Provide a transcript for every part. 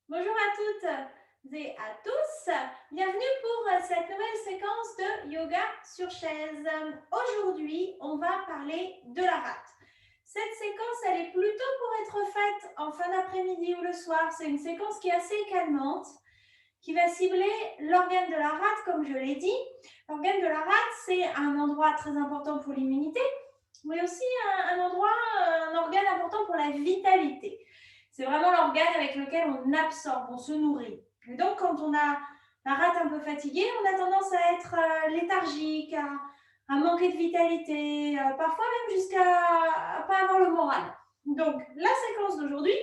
Bonjour à toutes et à tous. Bienvenue pour cette nouvelle séquence de yoga sur chaise. Aujourd'hui, on va parler de la rate. Cette séquence, elle est plutôt pour être faite en fin d'après-midi ou le soir. C'est une séquence qui est assez calmante, qui va cibler l'organe de la rate, comme je l'ai dit. L'organe de la rate, c'est un endroit très important pour l'immunité, mais aussi un organe important pour la vitalité. C'est vraiment l'organe avec lequel on absorbe, on se nourrit. Et donc, quand on a la rate un peu fatiguée, on a tendance à être léthargique, à manquer de vitalité, parfois même jusqu'à ne pas avoir le moral. Donc, la séquence d'aujourd'hui,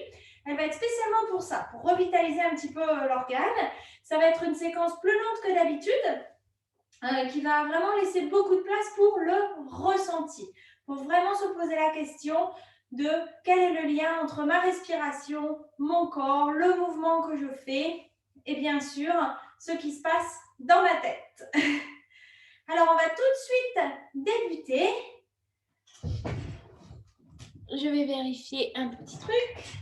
elle va être spécialement pour ça, pour revitaliser un petit peu l'organe. Ça va être une séquence plus lente que d'habitude, qui va vraiment laisser beaucoup de place pour le ressenti, pour vraiment se poser la question de quel est le lien entre ma respiration, mon corps, le mouvement que je fais et bien sûr ce qui se passe dans ma tête. Alors on va tout de suite débuter. Je vais vérifier un petit truc.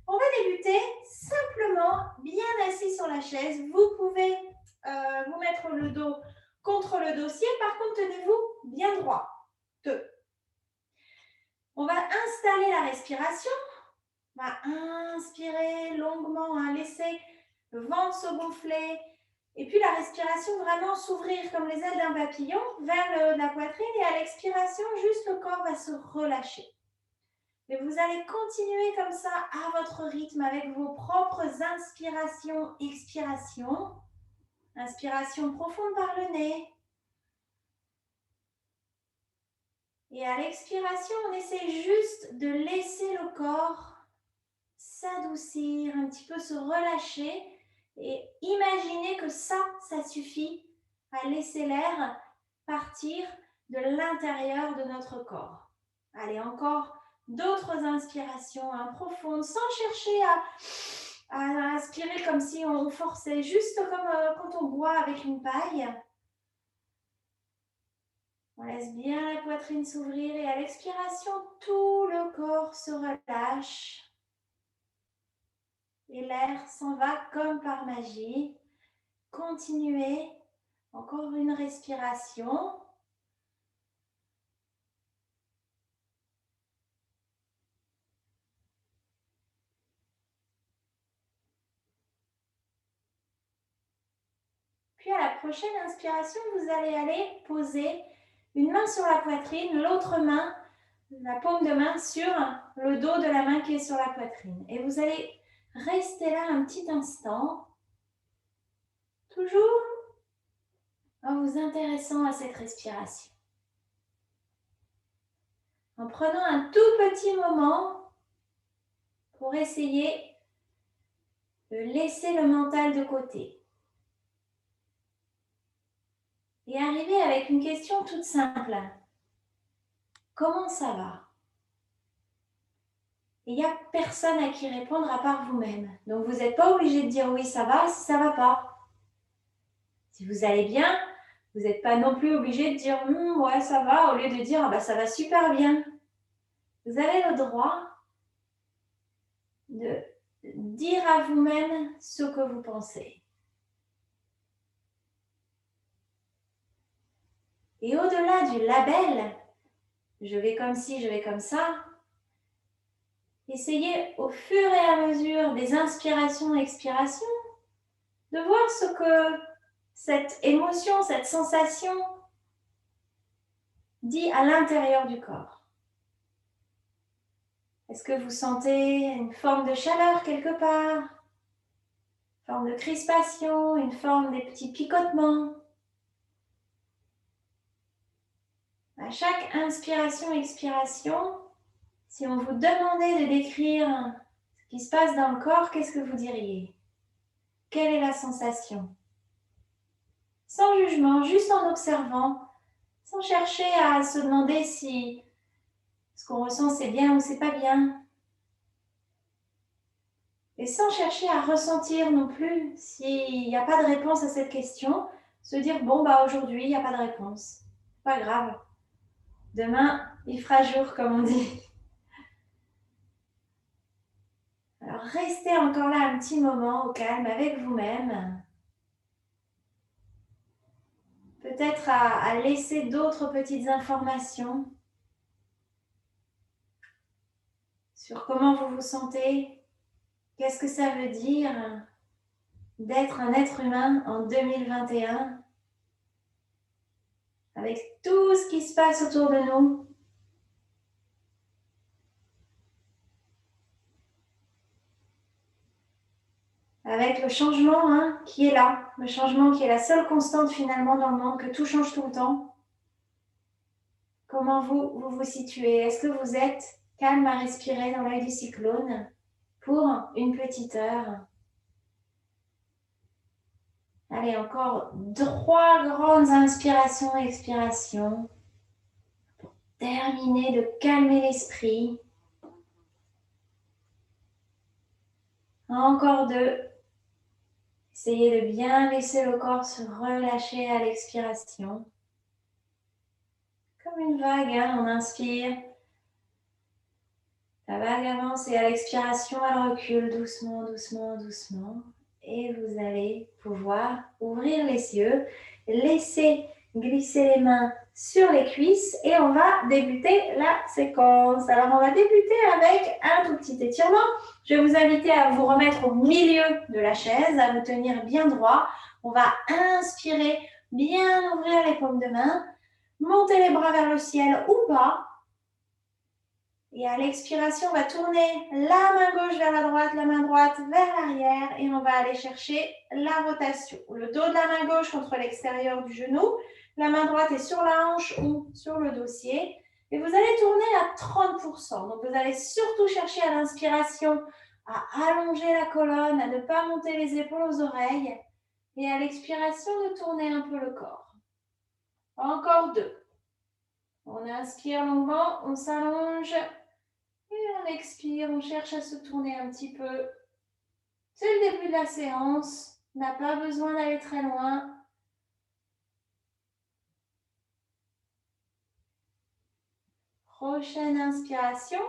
On va débuter simplement bien assis sur la chaise. Vous pouvez vous mettre le dos contre le dossier. Par contre, tenez-vous bien droit. 2. On va installer la respiration. On va inspirer longuement, laisser le ventre se gonfler. Et puis la respiration vraiment s'ouvrir comme les ailes d'un papillon vers le haut de la poitrine. Et à l'expiration, juste le corps va se relâcher. Et vous allez continuer comme ça à votre rythme avec vos propres inspirations, expirations. Inspiration profonde par le nez. Et à l'expiration, on essaie juste de laisser le corps s'adoucir, un petit peu se relâcher. Et imaginez que ça suffit à laisser l'air partir de l'intérieur de notre corps. Allez, encore d'autres inspirations profondes, sans chercher à inspirer comme si on forçait, juste comme quand on boit avec une paille. On laisse bien la poitrine s'ouvrir et à l'expiration, tout le corps se relâche. Et l'air s'en va comme par magie. Continuez, encore une respiration. Puis à la prochaine inspiration, vous allez aller poser une main sur la poitrine, l'autre main, la paume de main sur le dos de la main qui est sur la poitrine. Et vous allez rester là un petit instant, toujours en vous intéressant à cette respiration. En prenant un tout petit moment pour essayer de laisser le mental de côté. Et arriver avec une question toute simple. Comment ça va? Et il n'y a personne à qui répondre à part vous-même. Donc vous n'êtes pas obligé de dire oui, ça va si ça ne va pas. Si vous allez bien, vous n'êtes pas non plus obligé de dire ouais, ça va, au lieu de dire ça va super bien. Vous avez le droit de dire à vous-même ce que vous pensez. Et au-delà du label, je vais comme ci, je vais comme ça, essayez au fur et à mesure des inspirations et expirations de voir ce que cette émotion, cette sensation dit à l'intérieur du corps. Est-ce que vous sentez une forme de chaleur quelque part? Une forme de crispation, une forme des petits picotements? À chaque inspiration, expiration, si on vous demandait de décrire ce qui se passe dans le corps, qu'est-ce que vous diriez? Quelle est la sensation? Sans jugement, juste en observant, sans chercher à se demander si ce qu'on ressent c'est bien ou c'est pas bien. Et sans chercher à ressentir non plus s'il n'y a pas de réponse à cette question, se dire bon aujourd'hui il n'y a pas de réponse, pas grave. Demain il fera jour comme on dit. Alors, restez encore là un petit moment au calme avec vous-même. Peut-être à laisser d'autres petites informations sur comment vous vous sentez. Qu'est-ce que ça veut dire d'être un être humain en 2021 avec tout ce qui se passe autour de nous? Avec le changement qui est là, le changement qui est la seule constante finalement dans le monde, que tout change tout le temps. Comment vous situez? Est-ce que vous êtes calme à respirer dans l'œil du cyclone pour une petite heure? Allez, encore 3 grandes inspirations et expirations. Terminez de calmer l'esprit. Encore 2. Essayez de bien laisser le corps se relâcher à l'expiration. Comme une vague, on inspire. La vague avance et à l'expiration, elle recule doucement, doucement, doucement. Et vous allez pouvoir ouvrir les yeux, laisser glisser les mains sur les cuisses et on va débuter la séquence. Alors, on va débuter avec un tout petit étirement. Je vais vous inviter à vous remettre au milieu de la chaise, à vous tenir bien droit. On va inspirer, bien ouvrir les paumes de main, monter les bras vers le ciel ou pas. Et à l'expiration, on va tourner la main gauche vers la droite vers l'arrière et on va aller chercher la rotation. Le dos de la main gauche contre l'extérieur du genou, la main droite est sur la hanche ou sur le dossier. Et vous allez tourner à 30%. Donc, vous allez surtout chercher à l'inspiration à allonger la colonne, à ne pas monter les épaules aux oreilles. Et à l'expiration, de tourner un peu le corps. Encore 2. On inspire longuement, on s'allonge. Et on expire, on cherche à se tourner un petit peu. C'est le début de la séance. On n'a pas besoin d'aller très loin. Prochaine inspiration.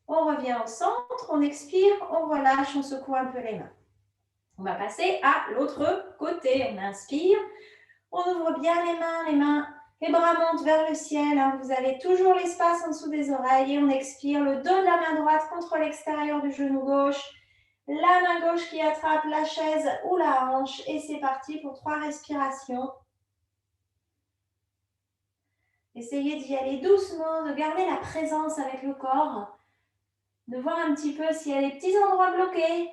On revient au centre, on expire, on relâche, on secoue un peu les mains. On va passer à l'autre côté. On inspire, on ouvre bien les mains. Les bras montent vers le ciel. Vous avez toujours l'espace en dessous des oreilles. Et on expire, le dos de la main droite contre l'extérieur du genou gauche. La main gauche qui attrape la chaise ou la hanche. Et c'est parti pour 3 respirations. Essayez d'y aller doucement, de garder la présence avec le corps. De voir un petit peu s'il y a des petits endroits bloqués.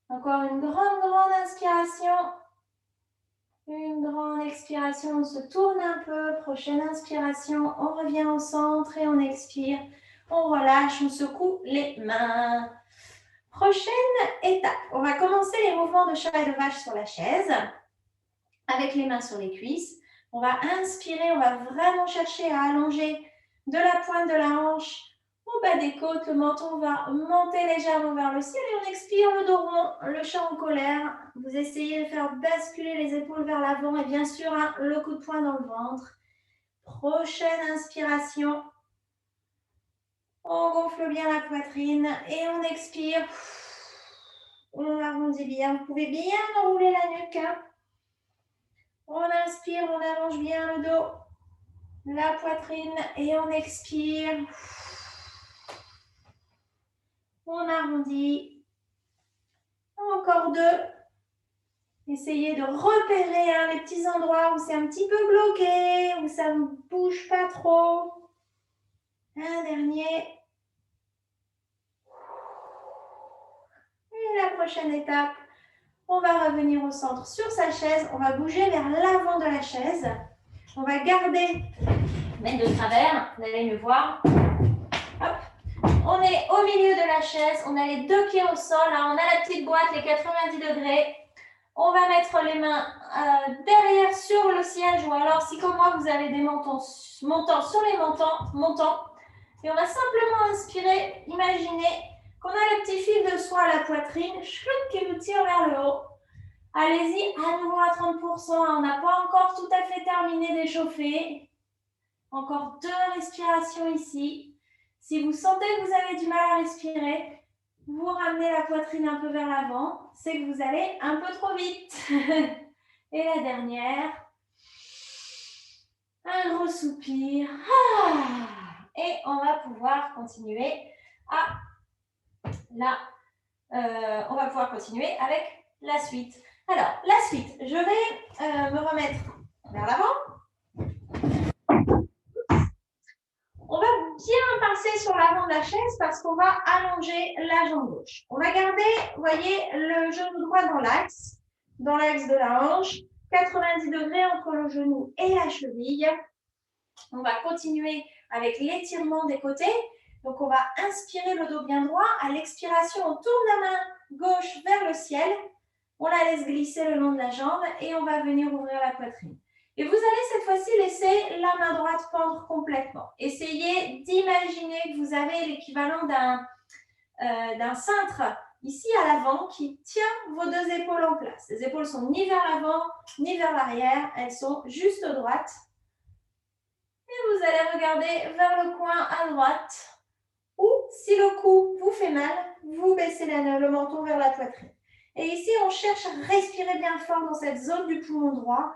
Encore une grande inspiration. Une grande expiration, on se tourne un peu. Prochaine inspiration, on revient au centre et on expire. On relâche, on secoue les mains. Prochaine étape, on va commencer les mouvements de chat et de vache sur la chaise. Avec les mains sur les cuisses. On va inspirer, on va vraiment chercher à allonger de la pointe de la hanche au bas des côtes. Le menton va monter légèrement vers le ciel et on expire le dos rond, le chat en colère. Vous essayez de faire basculer les épaules vers l'avant et bien sûr le coup de poing dans le ventre. Prochaine inspiration. On gonfle bien la poitrine et on expire. On arrondit bien. Vous pouvez bien enrouler la nuque. On inspire, on allonge bien le dos, la poitrine et on expire. On arrondit. Encore 2. Essayez de repérer les petits endroits où c'est un petit peu bloqué, où ça ne bouge pas trop. Un dernier. Et la prochaine étape, on va revenir au centre sur sa chaise. On va bouger vers l'avant de la chaise. On va garder, mettre de travers, vous allez me voir. Hop. On est au milieu de la chaise, on a les 2 pieds au sol, on a la petite boîte, les 90 degrés. On va mettre les mains derrière sur le siège ou alors si comme moi vous avez des montants sur les montants. Et on va simplement inspirer, imaginez qu'on a le petit fil de soie à la poitrine, qui nous tire vers le haut. Allez-y, à nouveau à 30%, on n'a pas encore tout à fait terminé d'échauffer. Encore 2 respirations ici. Si vous sentez que vous avez du mal à respirer, vous ramenez la poitrine un peu vers l'avant, c'est que vous allez un peu trop vite. Et la dernière, un gros soupir. Et on va pouvoir continuer on va pouvoir continuer avec la suite. Alors, la suite, je vais me remettre vers l'avant. On va bien passer sur l'avant de la chaise parce qu'on va allonger la jambe gauche. On va garder, vous voyez, le genou droit dans l'axe de la hanche, 90 degrés entre le genou et la cheville. On va continuer avec l'étirement des côtés. Donc, on va inspirer le dos bien droit. À l'expiration, on tourne la main gauche vers le ciel. On la laisse glisser le long de la jambe et on va venir ouvrir la poitrine. Et vous allez cette fois-ci laisser la main droite pendre complètement. Essayez d'imaginer que vous avez l'équivalent d'un cintre ici à l'avant qui tient vos deux épaules en place. Les épaules sont ni vers l'avant ni vers l'arrière. Elles sont juste droites. Et vous allez regarder vers le coin à droite. Ou si le cou vous fait mal, vous baissez le menton vers la poitrine. Et ici, on cherche à respirer bien fort dans cette zone du poumon droit.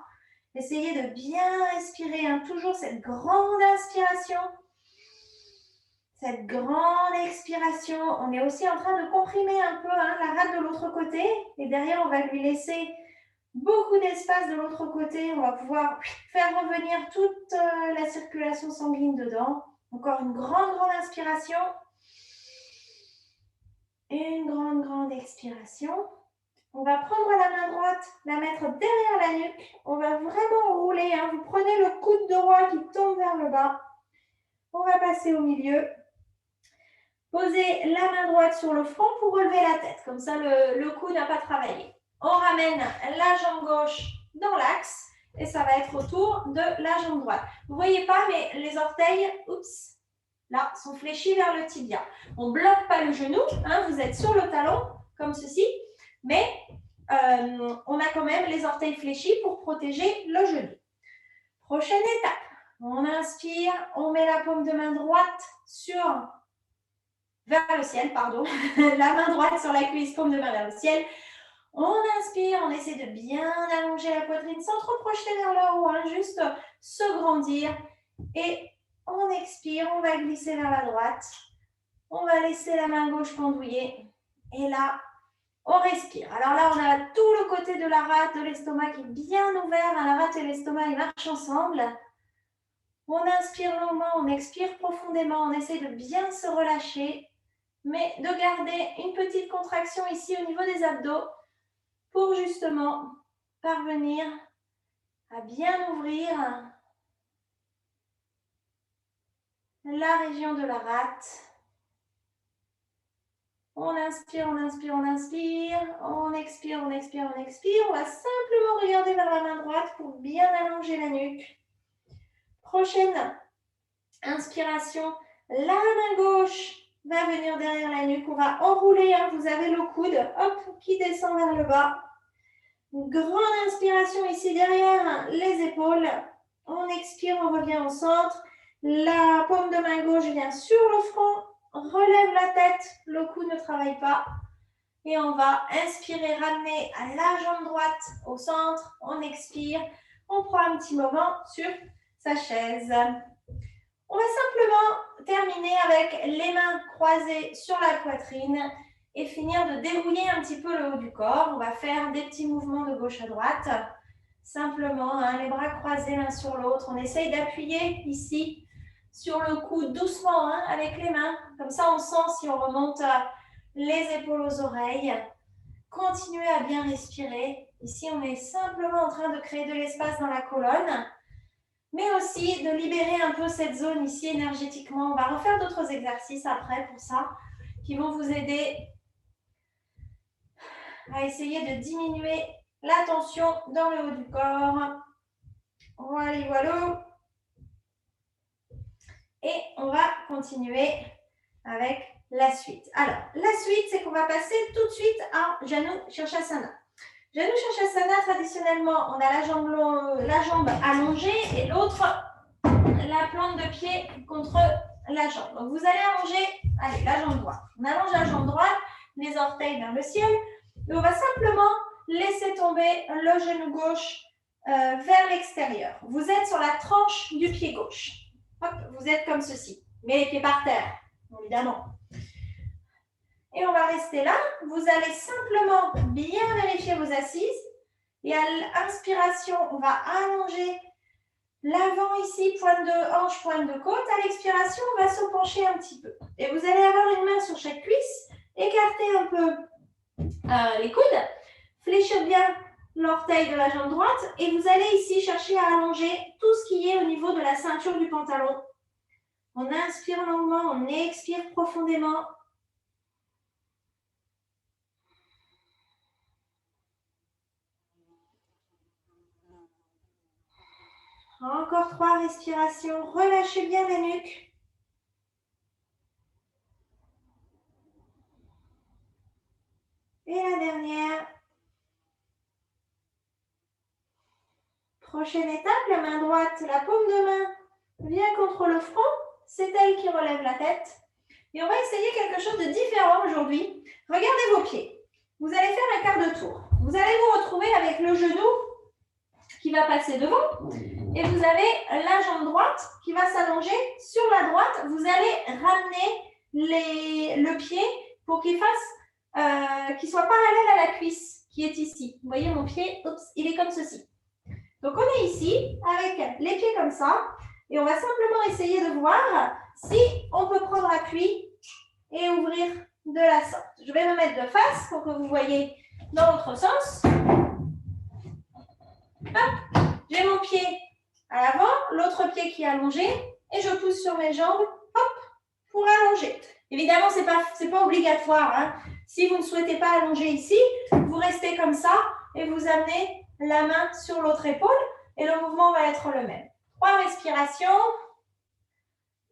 Essayez de bien respirer, toujours cette grande inspiration, cette grande expiration. On est aussi en train de comprimer un peu la rate de l'autre côté. Et derrière, on va lui laisser beaucoup d'espace de l'autre côté. On va pouvoir faire revenir toute la circulation sanguine dedans. Encore une grande inspiration. Une grande expiration. On va prendre la main droite, la mettre derrière la nuque. On va vraiment rouler. Vous prenez le coude droit qui tombe vers le bas. On va passer au milieu. Posez la main droite sur le front pour relever la tête. Comme ça, le cou n'a pas travaillé. On ramène la jambe gauche dans l'axe. Et ça va être autour de la jambe droite. Vous ne voyez pas, mais les orteils, là, sont fléchis vers le tibia. On ne bloque pas le genou. Vous êtes sur le talon, comme ceci. Mais on a quand même les orteils fléchis pour protéger le genou. Prochaine étape. On inspire, on met la paume de main droite vers le ciel, pardon. La main droite sur la cuisse, paume de main vers le ciel. On inspire, on essaie de bien allonger la poitrine sans trop projeter vers le haut, juste se grandir. Et on expire, on va glisser vers la droite. On va laisser la main gauche pendouiller. Et là, on respire. Alors là, on a tout le côté de la rate, de l'estomac qui est bien ouvert. La rate et l'estomac, ils marchent ensemble. On inspire longuement, on expire profondément. On essaie de bien se relâcher, mais de garder une petite contraction ici au niveau des abdos pour justement parvenir à bien ouvrir la région de la rate. On inspire, on inspire, on inspire. On expire, on expire, on expire. On va simplement regarder vers la main droite pour bien allonger la nuque. Prochaine inspiration. La main gauche va venir derrière la nuque. On va enrouler. Vous avez le coude qui descend vers le bas. Une grande inspiration ici derrière les épaules. On expire, on revient au centre. La paume de main gauche vient sur le front. Relève la tête, le cou ne travaille pas. Et on va inspirer, ramener à la jambe droite au centre. On expire, on prend un petit moment sur sa chaise. On va simplement terminer avec les mains croisées sur la poitrine et finir de dérouiller un petit peu le haut du corps. On va faire des petits mouvements de gauche à droite. Simplement, les bras croisés l'un sur l'autre. On essaye d'appuyer ici sur le cou doucement avec les mains. Comme ça, on sent si on remonte les épaules aux oreilles. Continuez à bien respirer. Ici, on est simplement en train de créer de l'espace dans la colonne, mais aussi de libérer un peu cette zone ici énergétiquement. On va refaire d'autres exercices après pour ça, qui vont vous aider à essayer de diminuer la tension dans le haut du corps. Voilà. Et on va continuer avec la suite. Alors, la suite, c'est qu'on va passer tout de suite à Janu Shirshasana. Janu Shirshasana, traditionnellement, on a la jambe allongée et l'autre, la plante de pied contre la jambe. Donc, vous allez allonger, allez, la jambe droite. On allonge la jambe droite, les orteils vers le ciel. Et on va simplement laisser tomber le genou gauche vers l'extérieur. Vous êtes sur la tranche du pied gauche. Hop, vous êtes comme ceci. Mais les pieds par terre, évidemment. Et on va rester là. Vous allez simplement bien vérifier vos assises. Et à l'inspiration, on va allonger l'avant ici, pointe de hanche, pointe de côte. À l'expiration, on va se pencher un petit peu. Et vous allez avoir une main sur chaque cuisse. Écartez un peu les coudes. Fléchir bien l'orteil de la jambe droite. Et vous allez ici chercher à allonger tout ce qui est au niveau de la ceinture du pantalon. On inspire longuement, on expire profondément. Encore 3 respirations. Relâchez bien la nuque. Et la dernière. Prochaine étape, la main droite, la paume de main vient contre le front. C'est elle qui relève la tête. Et on va essayer quelque chose de différent aujourd'hui. Regardez vos pieds. Vous allez faire un quart de tour. Vous allez vous retrouver avec le genou qui va passer devant. Et vous avez la jambe droite qui va s'allonger sur la droite. Vous allez ramener le pied pour qu'il soit parallèle à la cuisse qui est ici. Vous voyez mon pied, oups, il est comme ceci. Donc on est ici avec les pieds comme ça. Et on va simplement essayer de voir si on peut prendre appui et ouvrir de la sorte. Je vais me mettre de face pour que vous voyez dans l'autre sens. Hop, j'ai mon pied à l'avant, l'autre pied qui est allongé et je pousse sur mes jambes, hop, pour allonger. Évidemment, ce n'est pas obligatoire. Hein. Si vous ne souhaitez pas allonger ici, vous restez comme ça et vous amenez la main sur l'autre épaule et le mouvement va être le même. 3 respirations,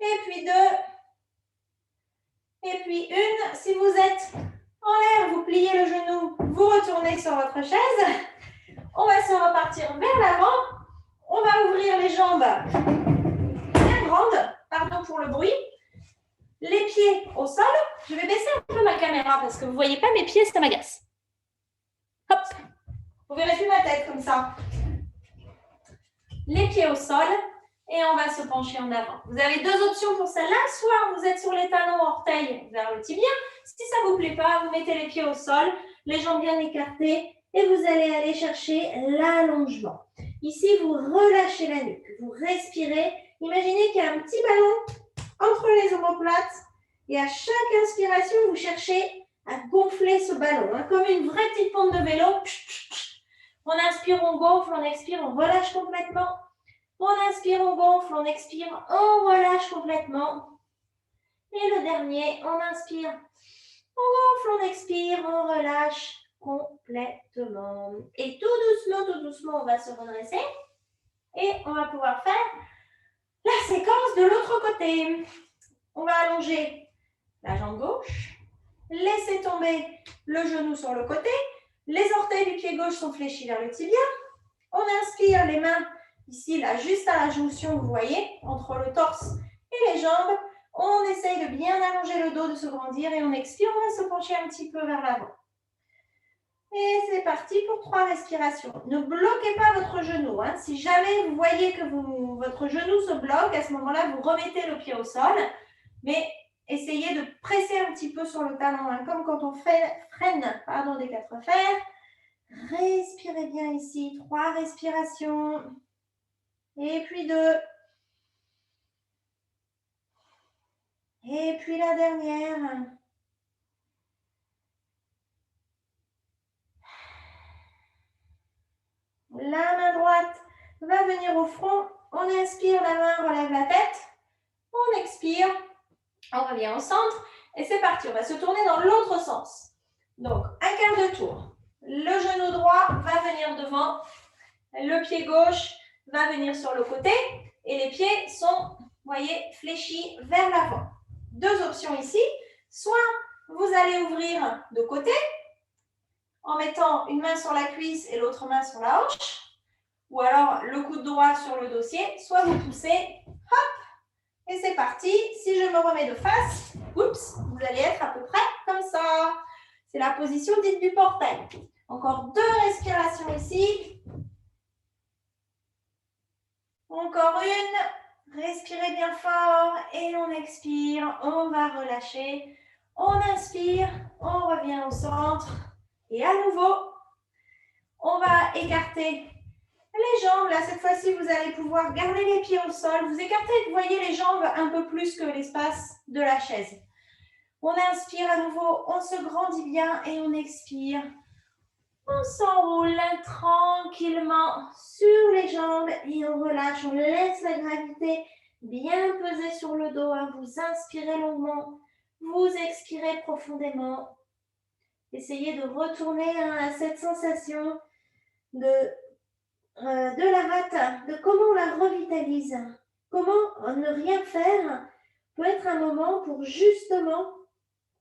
et puis 2, et puis 1. Si vous êtes en l'air, vous pliez le genou, vous retournez sur votre chaise. On va se repartir vers l'avant. On va ouvrir les jambes bien grandes, pardon pour le bruit. Les pieds au sol. Je vais baisser un peu ma caméra parce que vous ne voyez pas mes pieds, ça m'agace. Hop, vous verrez plus ma tête comme ça. Les pieds au sol et on va se pencher en avant. Vous avez 2 options pour celle-là. Soit vous êtes sur les talons orteils vers le tibia. Si ça ne vous plaît pas, vous mettez les pieds au sol, les jambes bien écartées et vous allez aller chercher l'allongement. Ici, vous relâchez la nuque, vous respirez. Imaginez qu'il y a un petit ballon entre les omoplates et à chaque inspiration, vous cherchez à gonfler ce ballon, hein, comme une vraie petite pompe de vélo. On inspire, on gonfle, on expire, on relâche complètement. On inspire, on gonfle, on expire, on relâche complètement. Et le dernier, on inspire, on gonfle, on expire, on relâche complètement. Et tout doucement, on va se redresser. Et on va pouvoir faire la séquence de l'autre côté. On va allonger la jambe gauche, laisser tomber le genou sur le côté. Les orteils du pied gauche sont fléchis vers le tibia. On inspire les mains ici, là, juste à la jonction, vous voyez, entre le torse et les jambes. On essaye de bien allonger le dos, de se grandir et on expire. On va se pencher un petit peu vers l'avant. Et c'est parti pour 3 respirations. Ne bloquez pas votre genou. Hein. Si jamais vous voyez que votre genou se bloque, à ce moment-là, vous remettez le pied au sol. Mais essayez de presser un petit peu sur le talon, hein, comme quand on freine des 4 fers. Respirez bien ici. 3 respirations. Et puis 2. Et puis la dernière. La main droite va venir au front. On inspire, la main relève la tête. On expire. On revient au centre. Et c'est parti. On va se tourner dans l'autre sens. Donc, un quart de tour. Le genou droit va venir devant. Le pied gauche va venir sur le côté. Et les pieds sont, vous voyez, fléchis vers l'avant. 2 options ici. Soit vous allez ouvrir de côté en mettant une main sur la cuisse et l'autre main sur la hanche. Ou alors le coude droit sur le dossier. Soit vous poussez, hop, Et c'est parti. Si je me remets de face, oups, vous allez être à peu près comme ça. C'est la position dite du portail. Encore 2 respirations ici. Encore une. Respirez bien fort et on expire. On va relâcher. On inspire. On revient au centre. Et à nouveau, on va écarter les jambes. Là, cette fois-ci, vous allez pouvoir garder les pieds au sol. Vous écartez, vous voyez les jambes un peu plus que l'espace de la chaise. On inspire à nouveau. On se grandit bien et on expire. On s'enroule tranquillement sur les jambes et on relâche, on laisse la gravité bien peser sur le dos. Vous inspirez longuement, vous expirez profondément. Essayez de retourner à cette sensation de la rate, de comment on la revitalise. Comment ne rien faire peut être un moment pour justement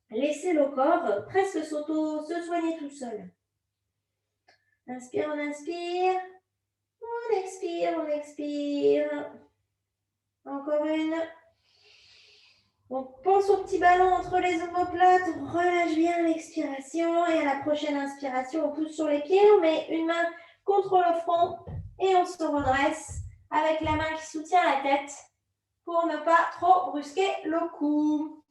laisser le corps presque se soigner tout seul. Inspire, on inspire. On expire, on expire. Encore une. On pense au petit ballon entre les omoplates. On relâche bien l'expiration. Et à la prochaine inspiration, on pousse sur les pieds. On met une main contre le front. Et on se redresse avec la main qui soutient la tête pour ne pas trop brusquer le cou.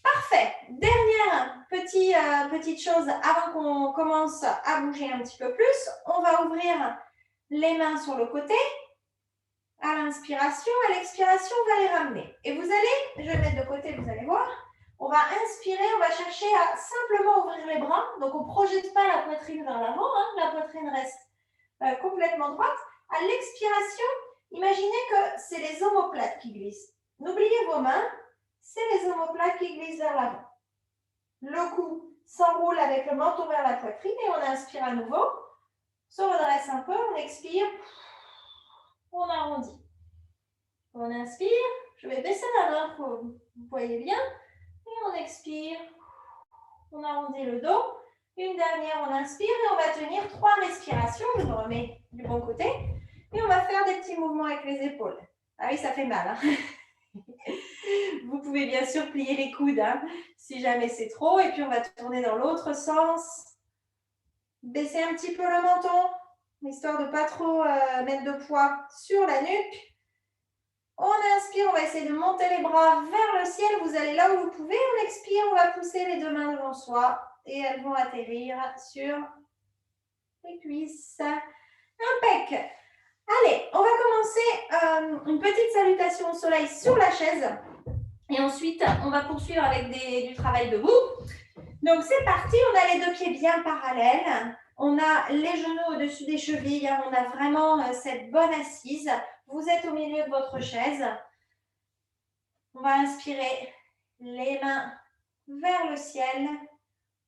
Parfait. Dernière petite chose avant qu'on commence à bouger un petit peu plus. On va ouvrir les mains sur le côté. À l'inspiration, à l'expiration, on va les ramener. Et vous allez, je vais mettre de côté, vous allez voir. On va inspirer, on va chercher à simplement ouvrir les bras. Donc, on ne projette pas la poitrine vers l'avant. La poitrine reste complètement droite. À l'expiration, imaginez que c'est les omoplates qui glissent. N'oubliez vos mains. C'est les omoplates qui glissent vers l'avant. Le cou s'enroule avec le menton vers la poitrine et on inspire à nouveau. Se redresse un peu, on expire. On arrondit. On inspire. Je vais baisser la main pour que vous voyez bien. Et on expire. On arrondit le dos. Une dernière, on inspire et on va tenir 3 respirations. Je me remets du bon côté. Et on va faire des petits mouvements avec les épaules. Ah oui, ça fait mal. Vous pouvez bien sûr plier les coudes si jamais c'est trop. Et puis, on va tourner dans l'autre sens. Baisser un petit peu le menton, histoire de ne pas trop mettre de poids sur la nuque. On inspire, on va essayer de monter les bras vers le ciel. Vous allez là où vous pouvez. On expire, on va pousser les 2 mains devant soi. Et elles vont atterrir sur les cuisses. Impec. Allez, on va commencer une petite salutation au soleil sur la chaise. Et ensuite, on va poursuivre avec du travail debout. Donc, c'est parti. On a les 2 pieds bien parallèles. On a les genoux au-dessus des chevilles. On a vraiment cette bonne assise. Vous êtes au milieu de votre chaise. On va inspirer les mains vers le ciel.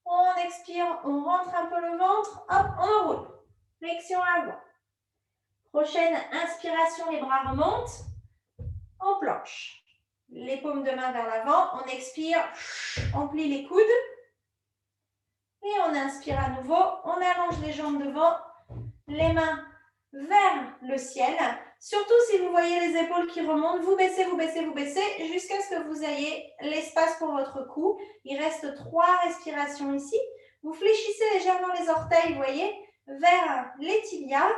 On expire, on rentre un peu le ventre. Hop, on enroule. Flexion avant. Prochaine inspiration, les bras remontent. On planche. Les paumes de main vers l'avant. On expire, on plie les coudes. Et on inspire à nouveau. On allonge les jambes devant. Les mains vers le ciel. Surtout si vous voyez les épaules qui remontent, vous baissez, vous baissez, vous baissez jusqu'à ce que vous ayez l'espace pour votre cou. Il reste 3 respirations ici. Vous fléchissez légèrement les orteils, vous voyez, vers les tibias.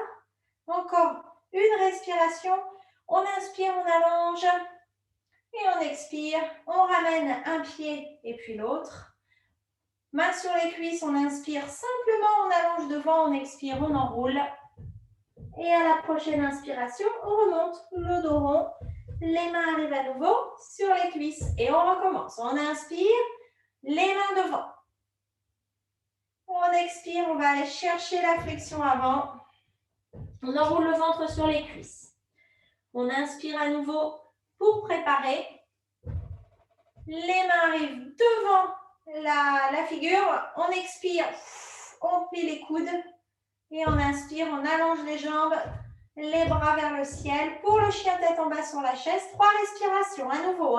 Encore une respiration. On inspire, on allonge. Et on expire. On ramène un pied et puis l'autre. Main sur les cuisses, on inspire simplement, on allonge devant, on expire, on enroule. Et à la prochaine inspiration, on remonte le dos rond. Les mains arrivent à nouveau sur les cuisses. Et on recommence. On inspire, les mains devant. On expire, on va aller chercher la flexion avant. On enroule le ventre sur les cuisses. On inspire à nouveau pour préparer. Les mains arrivent devant la figure. On expire, on plie les coudes. Et on inspire, on allonge les jambes, les bras vers le ciel. Pour le chien tête en bas sur la chaise, 3 respirations à nouveau.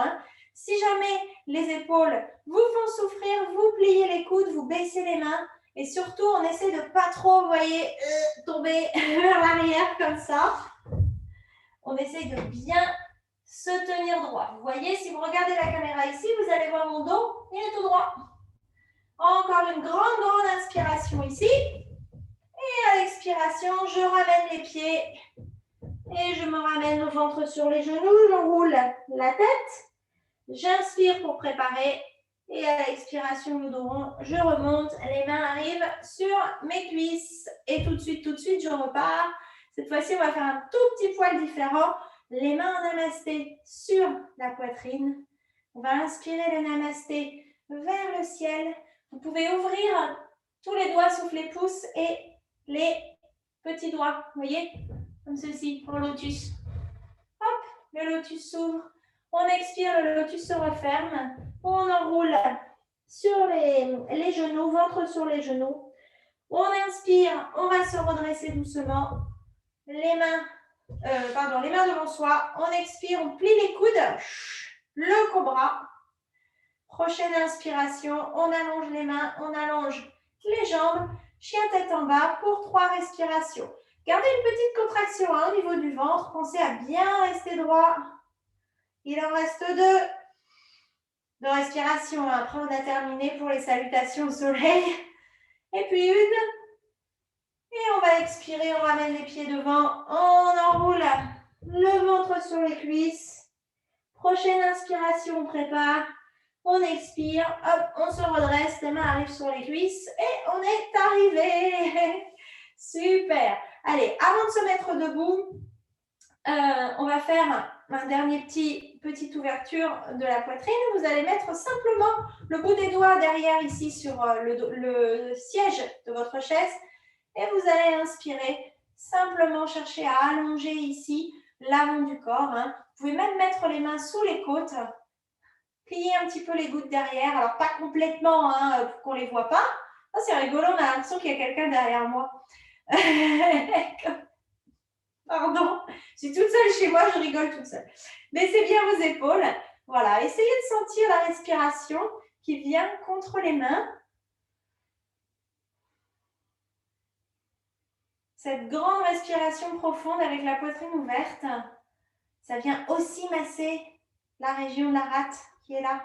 Si jamais les épaules vous font souffrir, vous pliez les coudes, vous baissez les mains. Et surtout, on essaie de ne pas trop, vous voyez, tomber vers l'arrière comme ça. On essaie de bien se tenir droit. Vous voyez, si vous regardez la caméra ici, vous allez voir mon dos, il est tout droit. Encore une grande inspiration ici. Et à l'expiration, je ramène les pieds et je me ramène le ventre sur les genoux. J'enroule la tête. J'inspire pour préparer. Et à l'expiration, le dos rond, je remonte. Les mains arrivent sur mes cuisses. Et tout de suite, je repars. Cette fois-ci, on va faire un tout petit poil différent. Les mains en namasté sur la poitrine. On va inspirer le namasté vers le ciel. Vous pouvez ouvrir tous les doigts sauf les pouces et les petits doigts. Vous voyez? Comme ceci, en lotus. Hop, le lotus s'ouvre. On expire, le lotus se referme. On enroule sur les genoux, ventre sur les genoux. On inspire, on va se redresser doucement. Les mains devant soi. On expire, on plie les coudes. Le cobra. Prochaine inspiration, on allonge les mains, on allonge les jambes. Chien tête en bas pour 3 respirations. Gardez une petite contraction au niveau du ventre. Pensez à bien rester droit. Il en reste 2 de respiration. Après, on a terminé pour les salutations au soleil. Et puis 1. Et on va expirer, on ramène les pieds devant. On enroule le ventre sur les cuisses. Prochaine inspiration, on prépare. On expire, hop, on se redresse, les mains arrivent sur les cuisses et on est arrivé. Super. Allez, avant de se mettre debout, on va faire un dernier petite ouverture de la poitrine. Vous allez mettre simplement le bout des doigts derrière ici sur le siège de votre chaise et vous allez inspirer. Simplement chercher à allonger ici l'avant du corps. Hein. Vous pouvez même mettre les mains sous les côtes. Plier un petit peu les gouttes derrière. Alors, pas complètement hein, pour qu'on ne les voit pas. Oh, c'est rigolo, on a l'impression qu'il y a quelqu'un derrière moi. Pardon, je suis toute seule chez moi, je rigole toute seule. Baissez bien vos épaules. Voilà, essayez de sentir la respiration qui vient contre les mains. Cette grande respiration profonde avec la poitrine ouverte, ça vient aussi masser la région de la rate qui est là.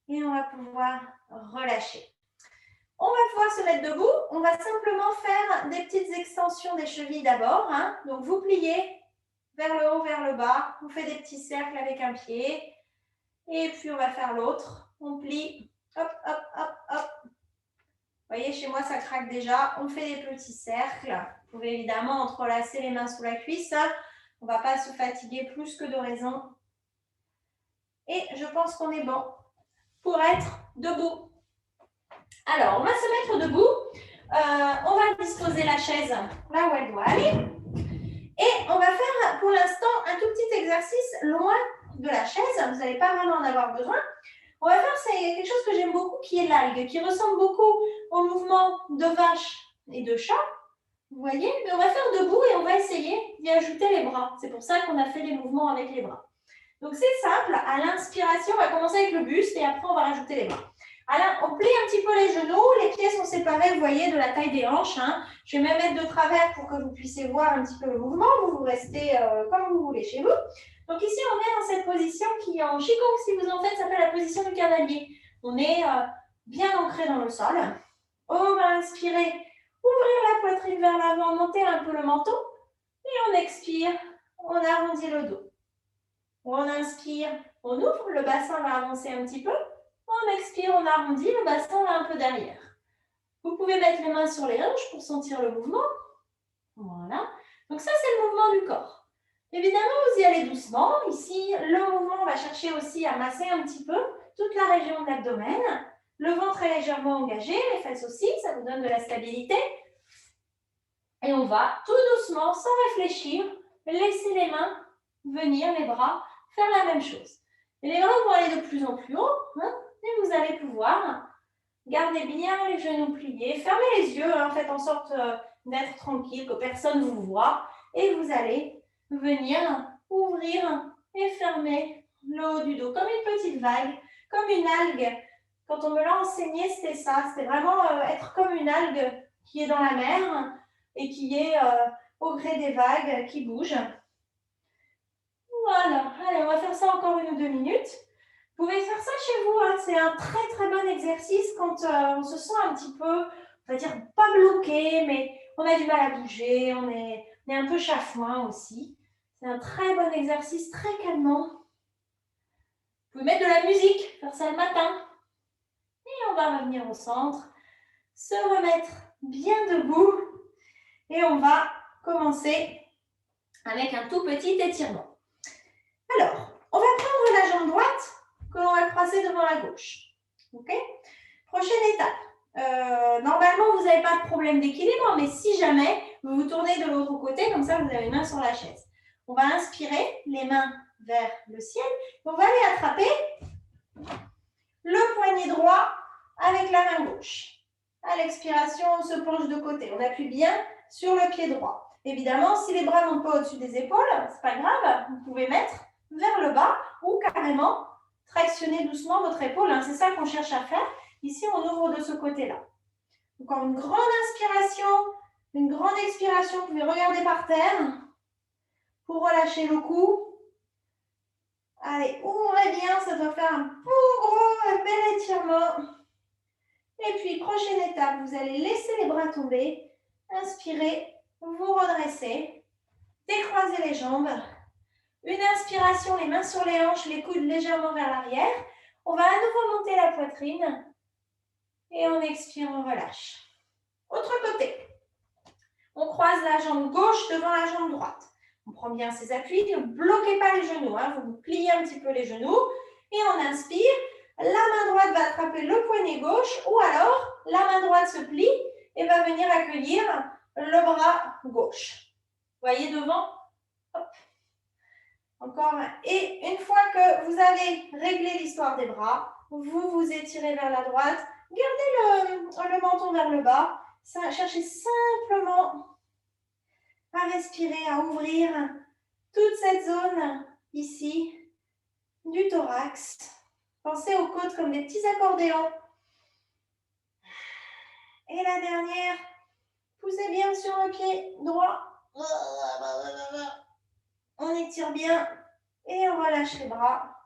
Et on va pouvoir relâcher. On va pouvoir se mettre debout. On va simplement faire des petites extensions des chevilles d'abord. Hein. Donc, vous pliez vers le haut, vers le bas. On fait des petits cercles avec un pied. Et puis, on va faire l'autre. On plie. Hop, hop, hop, hop. Vous voyez, chez moi, ça craque déjà. On fait des petits cercles. Vous pouvez évidemment entrelacer les mains sous la cuisse. On ne va pas se fatiguer plus que de raison. Et je pense qu'on est bon pour être debout. Alors, on va se mettre debout. On va disposer la chaise là où elle doit aller. Et on va faire pour l'instant un tout petit exercice loin de la chaise. Vous n'allez pas vraiment en avoir besoin. On va faire quelque chose que j'aime beaucoup qui est l'algue, qui ressemble beaucoup au mouvement de vache et de chat. Vous voyez? Mais on va faire debout et on va essayer d'y ajouter les bras. C'est pour ça qu'on a fait les mouvements avec les bras. Donc, c'est simple. À l'inspiration, on va commencer avec le buste et après, on va rajouter les bras. Alors, on plie un petit peu les genoux. Les pieds sont séparés, vous voyez, de la taille des hanches. Hein. Je vais même mettre de travers pour que vous puissiez voir un petit peu le mouvement. Vous restez comme vous voulez chez vous. Donc, ici, on est dans cette position qui, en Qigong, si vous en faites, s'appelle la position du cavalier. On est bien ancré dans le sol. On va inspirer, ouvrir la poitrine vers l'avant, monter un peu le menton. Et on expire, on arrondit le dos. On inspire, on ouvre, le bassin va avancer un petit peu. On expire, on arrondit, le bassin va un peu derrière. Vous pouvez mettre les mains sur les hanches pour sentir le mouvement. Voilà. Donc ça, c'est le mouvement du corps. Évidemment, vous y allez doucement. Ici, le mouvement va chercher aussi à masser un petit peu toute la région de l'abdomen. Le ventre est légèrement engagé, les fesses aussi, ça vous donne de la stabilité. Et on va tout doucement, sans réfléchir, laisser les mains venir, les bras, faire la même chose. Et les bras vont aller de plus en plus haut. Hein, et vous allez pouvoir garder bien les genoux pliés. Fermez les yeux, hein, faites en sorte d'être tranquille, que personne ne vous voit. Et vous allez venir ouvrir et fermer le haut du dos, comme une petite vague, comme une algue. Quand on me l'a enseigné, c'était ça. C'était vraiment être comme une algue qui est dans la mer et qui est au gré des vagues, qui bouge. Voilà, allez, on va faire ça encore 1 ou 2 minutes. Vous pouvez faire ça chez vous, hein. C'est un très très bon exercice quand on se sent un petit peu, on va dire, pas bloqué, mais on a du mal à bouger, on est un peu chafouin aussi. C'est un très bon exercice, très calmant. Vous pouvez mettre de la musique, faire ça le matin. Et on va revenir au centre, se remettre bien debout et on va commencer avec un tout petit étirement. Alors, on va prendre la jambe droite que l'on va croiser devant la gauche. Ok? Prochaine étape. Normalement, vous n'avez pas de problème d'équilibre, mais si jamais vous vous tournez de l'autre côté, comme ça, vous avez les mains sur la chaise. On va inspirer, les mains vers le ciel. Et on va aller attraper le poignet droit avec la main gauche. À l'expiration, on se penche de côté. On appuie bien sur le pied droit. Évidemment, si les bras n'ont pas au-dessus des épaules, c'est pas grave, vous pouvez mettre vers le bas ou carrément tractionner doucement votre épaule. C'est ça qu'on cherche à faire. Ici, on ouvre de ce côté-là. Encore une grande inspiration, une grande expiration. Vous pouvez regarder par terre pour relâcher le cou. Allez, ouvrez bien, ça doit faire un beau gros bel étirement. Et puis, prochaine étape, vous allez laisser les bras tomber. Inspirez, vous redressez, décroisez les jambes. Une inspiration, les mains sur les hanches, les coudes légèrement vers l'arrière. On va à nouveau monter la poitrine. Et on expire, on relâche. Autre côté. On croise la jambe gauche devant la jambe droite. On prend bien ses appuis, ne bloquez pas les genoux. Vous pliez un petit peu les genoux. Et on inspire. La main droite va attraper le poignet gauche ou alors la main droite se plie et va venir accueillir le bras gauche. Voyez devant. Hop. Encore un. Et une fois que vous avez réglé l'histoire des bras, vous vous étirez vers la droite. Gardez le menton vers le bas. Cherchez simplement à respirer, à ouvrir toute cette zone ici du thorax. Pensez aux côtes comme des petits accordéons. Et la dernière, poussez bien sur le pied droit. On étire bien et on relâche les bras.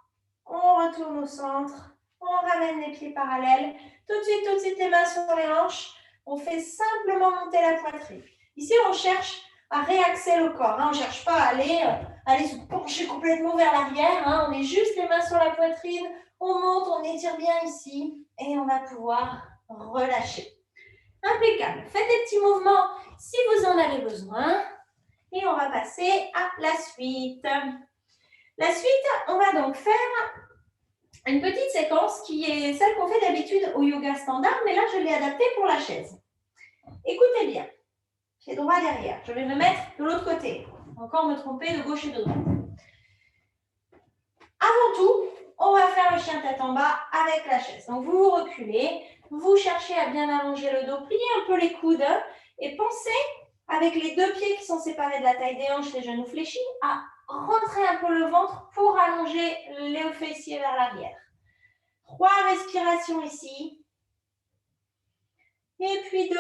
On retourne au centre. On ramène les pieds parallèles. Tout de suite, les mains sur les hanches. On fait simplement monter la poitrine. Ici, on cherche à réaxer le corps. On ne cherche pas à aller se pencher complètement vers l'arrière. On est juste les mains sur la poitrine. On monte, on étire bien ici. Et on va pouvoir relâcher. Impeccable. Faites des petits mouvements si vous en avez besoin. Et on va passer à la suite. La suite, on va donc faire une petite séquence qui est celle qu'on fait d'habitude au yoga standard, mais là, je l'ai adaptée pour la chaise. Écoutez bien. Pied droit derrière. Je vais me mettre de l'autre côté. Encore me tromper de gauche et de droite. Avant tout, on va faire le chien tête en bas avec la chaise. Donc, vous reculez. Vous cherchez à bien allonger le dos. Pliez un peu les coudes. Et pensez, avec les deux pieds qui sont séparés de la taille des hanches, les genoux fléchis, à rentrer un peu le ventre pour allonger les fessiers vers l'arrière. 3 respirations ici. Et puis 2.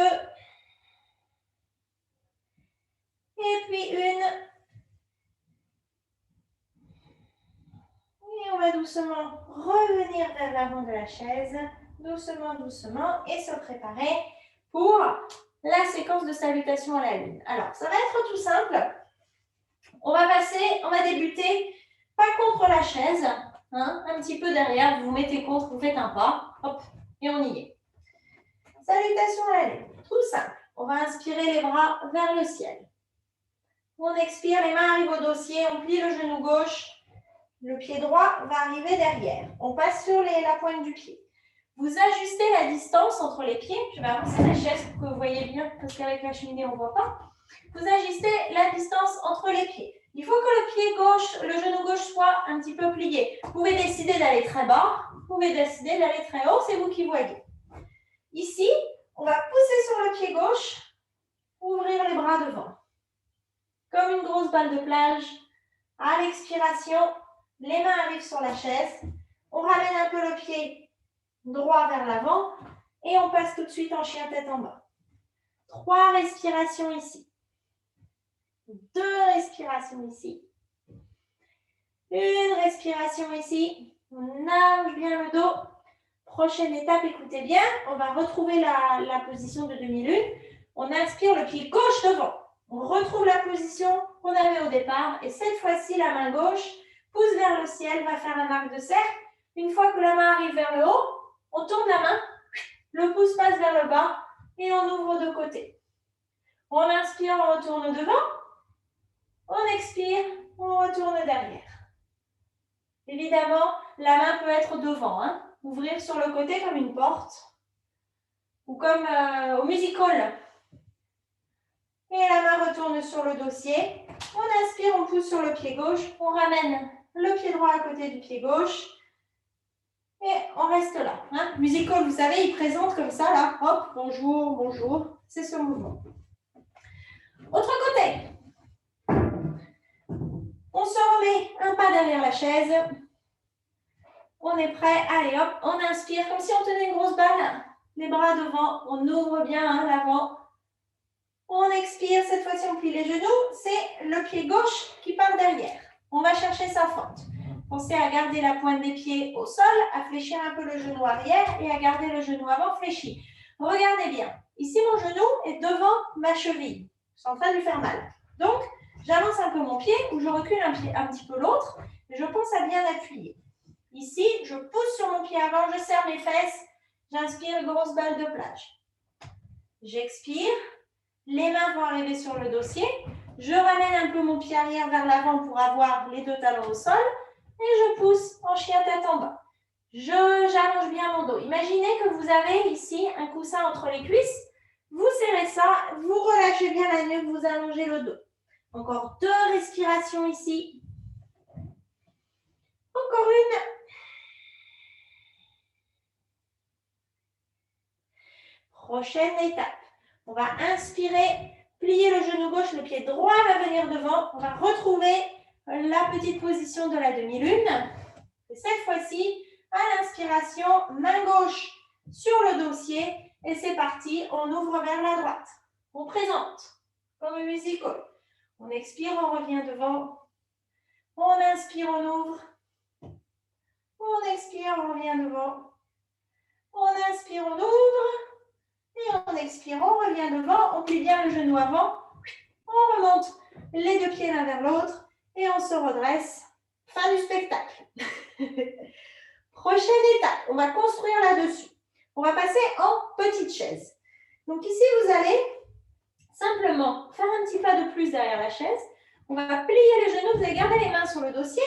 Et puis 1. Et on va doucement revenir vers l'avant de la chaise. Doucement, doucement. Et se préparer pour la séquence de salutation à la lune. Alors, ça va être tout simple. On va débuter pas contre la chaise, un petit peu derrière, vous vous mettez contre, vous faites un pas, hop, et on y est. Salutation à la lune, tout simple. On va inspirer les bras vers le ciel. On expire, les mains arrivent au dossier, on plie le genou gauche, le pied droit va arriver derrière. On passe sur la pointe du pied. Vous ajustez la distance entre les pieds. Je vais avancer la chaise pour que vous voyez bien, parce qu'avec la cheminée, on ne voit pas. Vous ajustez la distance entre les pieds. Il faut que le pied gauche, le genou gauche soit un petit peu plié. Vous pouvez décider d'aller très bas, vous pouvez décider d'aller très haut, c'est vous qui voyez. Ici, on va pousser sur le pied gauche, ouvrir les bras devant. Comme une grosse balle de plage. À l'expiration, les mains arrivent sur la chaise. On ramène un peu le pied droit vers l'avant et on passe tout de suite en chien tête en bas. 3 respirations ici. 2 respirations ici. Une respiration ici. On allonge bien le dos. Prochaine étape, écoutez bien. On va retrouver la position de demi-lune. On inspire le pied gauche devant. On retrouve la position qu'on avait au départ. Et cette fois-ci, la main gauche pousse vers le ciel, va faire un arc de cercle. Une fois que la main arrive vers le haut, on tourne la main. Le pouce passe vers le bas et on ouvre de côté. On inspire, on retourne devant. On expire, on retourne derrière. Évidemment, la main peut être devant. Hein. Ouvrir sur le côté comme une porte. Ou comme au music-hall. Et la main retourne sur le dossier. On inspire, on pousse sur le pied gauche. On ramène le pied droit à côté du pied gauche. Et on reste là. Hein. Music-hall, vous savez, il présente comme ça, là. Hop, bonjour, bonjour. C'est ce mouvement. Autre côté. On se remet un pas derrière la chaise. On est prêt. Allez, hop, on inspire comme si on tenait une grosse balle. Les bras devant, on ouvre bien hein, l'avant. On expire, cette fois-ci on plie les genoux. C'est le pied gauche qui part derrière. On va chercher sa fente. Pensez à garder la pointe des pieds au sol, à fléchir un peu le genou arrière et à garder le genou avant fléchi. Regardez bien. Ici, mon genou est devant ma cheville. Je suis en train de lui faire mal. Donc, j'avance un peu mon pied ou je recule un petit peu l'autre. Je pense à bien appuyer. Ici, je pousse sur mon pied avant, je serre mes fesses. J'inspire, grosse balle de plage. J'expire. Les mains vont arriver sur le dossier. Je ramène un peu mon pied arrière vers l'avant pour avoir les deux talons au sol. Et je pousse en chien tête en bas. J'allonge bien mon dos. Imaginez que vous avez ici un coussin entre les cuisses. Vous serrez ça, vous relâchez bien la nuque, vous allongez le dos. Encore 2 respirations ici. Encore une. Prochaine étape. On va inspirer, plier le genou gauche, le pied droit va venir devant. On va retrouver la petite position de la demi-lune. Et cette fois-ci, à l'inspiration, main gauche sur le dossier. Et c'est parti, on ouvre vers la droite. On présente, comme un musical. On expire, on revient devant. On inspire, on ouvre. On expire, on revient devant. On inspire, on ouvre. Et on expire, on revient devant. On plie bien le genou avant. On remonte les deux pieds l'un vers l'autre. Et on se redresse. Fin du spectacle. Prochaine étape, on va construire là-dessus. On va passer en petite chaise. Donc ici, vous allez simplement faire un petit pas de plus derrière la chaise. On va plier les genoux, vous allez garder les mains sur le dossier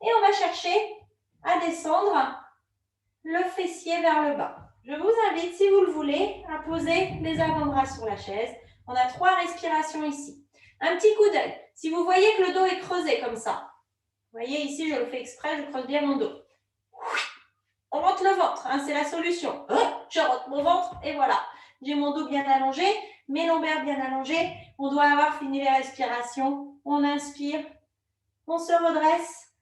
et on va chercher à descendre le fessier vers le bas. Je vous invite, si vous le voulez, à poser les avant-bras sur la chaise. On a 3 respirations ici. Un petit coup d'œil. Si vous voyez que le dos est creusé comme ça, vous voyez ici, je le fais exprès, je creuse bien mon dos. On rentre le ventre, hein, c'est la solution. Je rentre mon ventre et voilà. J'ai mon dos bien allongé, mes lombaires bien allongés. On doit avoir fini les respirations. On inspire, on se redresse.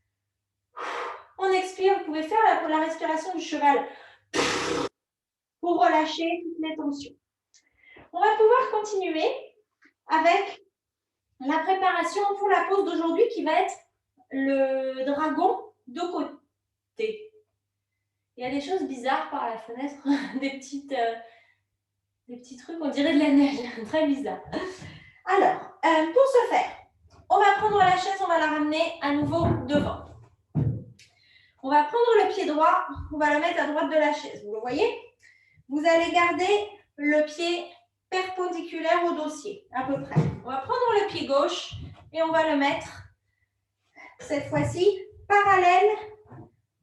On expire, vous pouvez faire la respiration du cheval pour relâcher toutes les tensions. On va pouvoir continuer avec la préparation pour la pause d'aujourd'hui qui va être le dragon de côté. Il y a des choses bizarres par la fenêtre, des petits trucs, on dirait de la neige, très bizarre. Alors, pour ce faire, on va prendre la chaise, on va la ramener à nouveau devant. On va prendre le pied droit, on va le mettre à droite de la chaise, vous le voyez? Vous allez garder le pied perpendiculaire au dossier, à peu près. On va prendre le pied gauche et on va le mettre, cette fois-ci, parallèle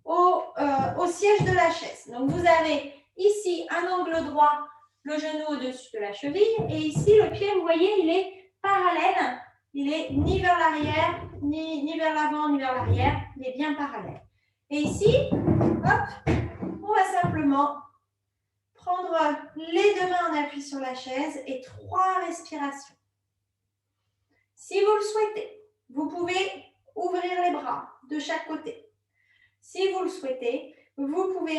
au siège de la chaise. Donc, vous avez ici un angle droit, le genou au-dessus de la cheville. Et ici, le pied, vous voyez, il est parallèle. Il est ni vers l'arrière, ni vers l'avant, ni vers l'arrière. Il est bien parallèle. Et ici, hop, on va simplement prendre les 2 mains en appui sur la chaise et 3 respirations. Si vous le souhaitez, vous pouvez ouvrir les bras de chaque côté. Si vous le souhaitez, vous pouvez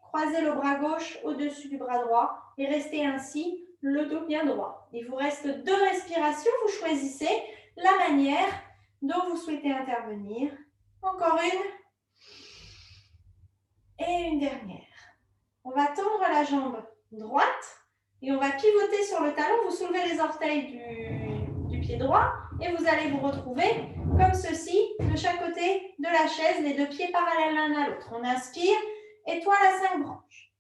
croiser le bras gauche au-dessus du bras droit et rester ainsi le dos bien droit. Il vous reste 2 respirations, vous choisissez la manière dont vous souhaitez intervenir. Encore une. Et une dernière. On va tendre la jambe droite et on va pivoter sur le talon. Vous soulevez les orteils du pied droit et vous allez vous retrouver comme ceci, de chaque côté de la chaise, les deux pieds parallèles l'un à l'autre. On inspire, étoile à 5 branches.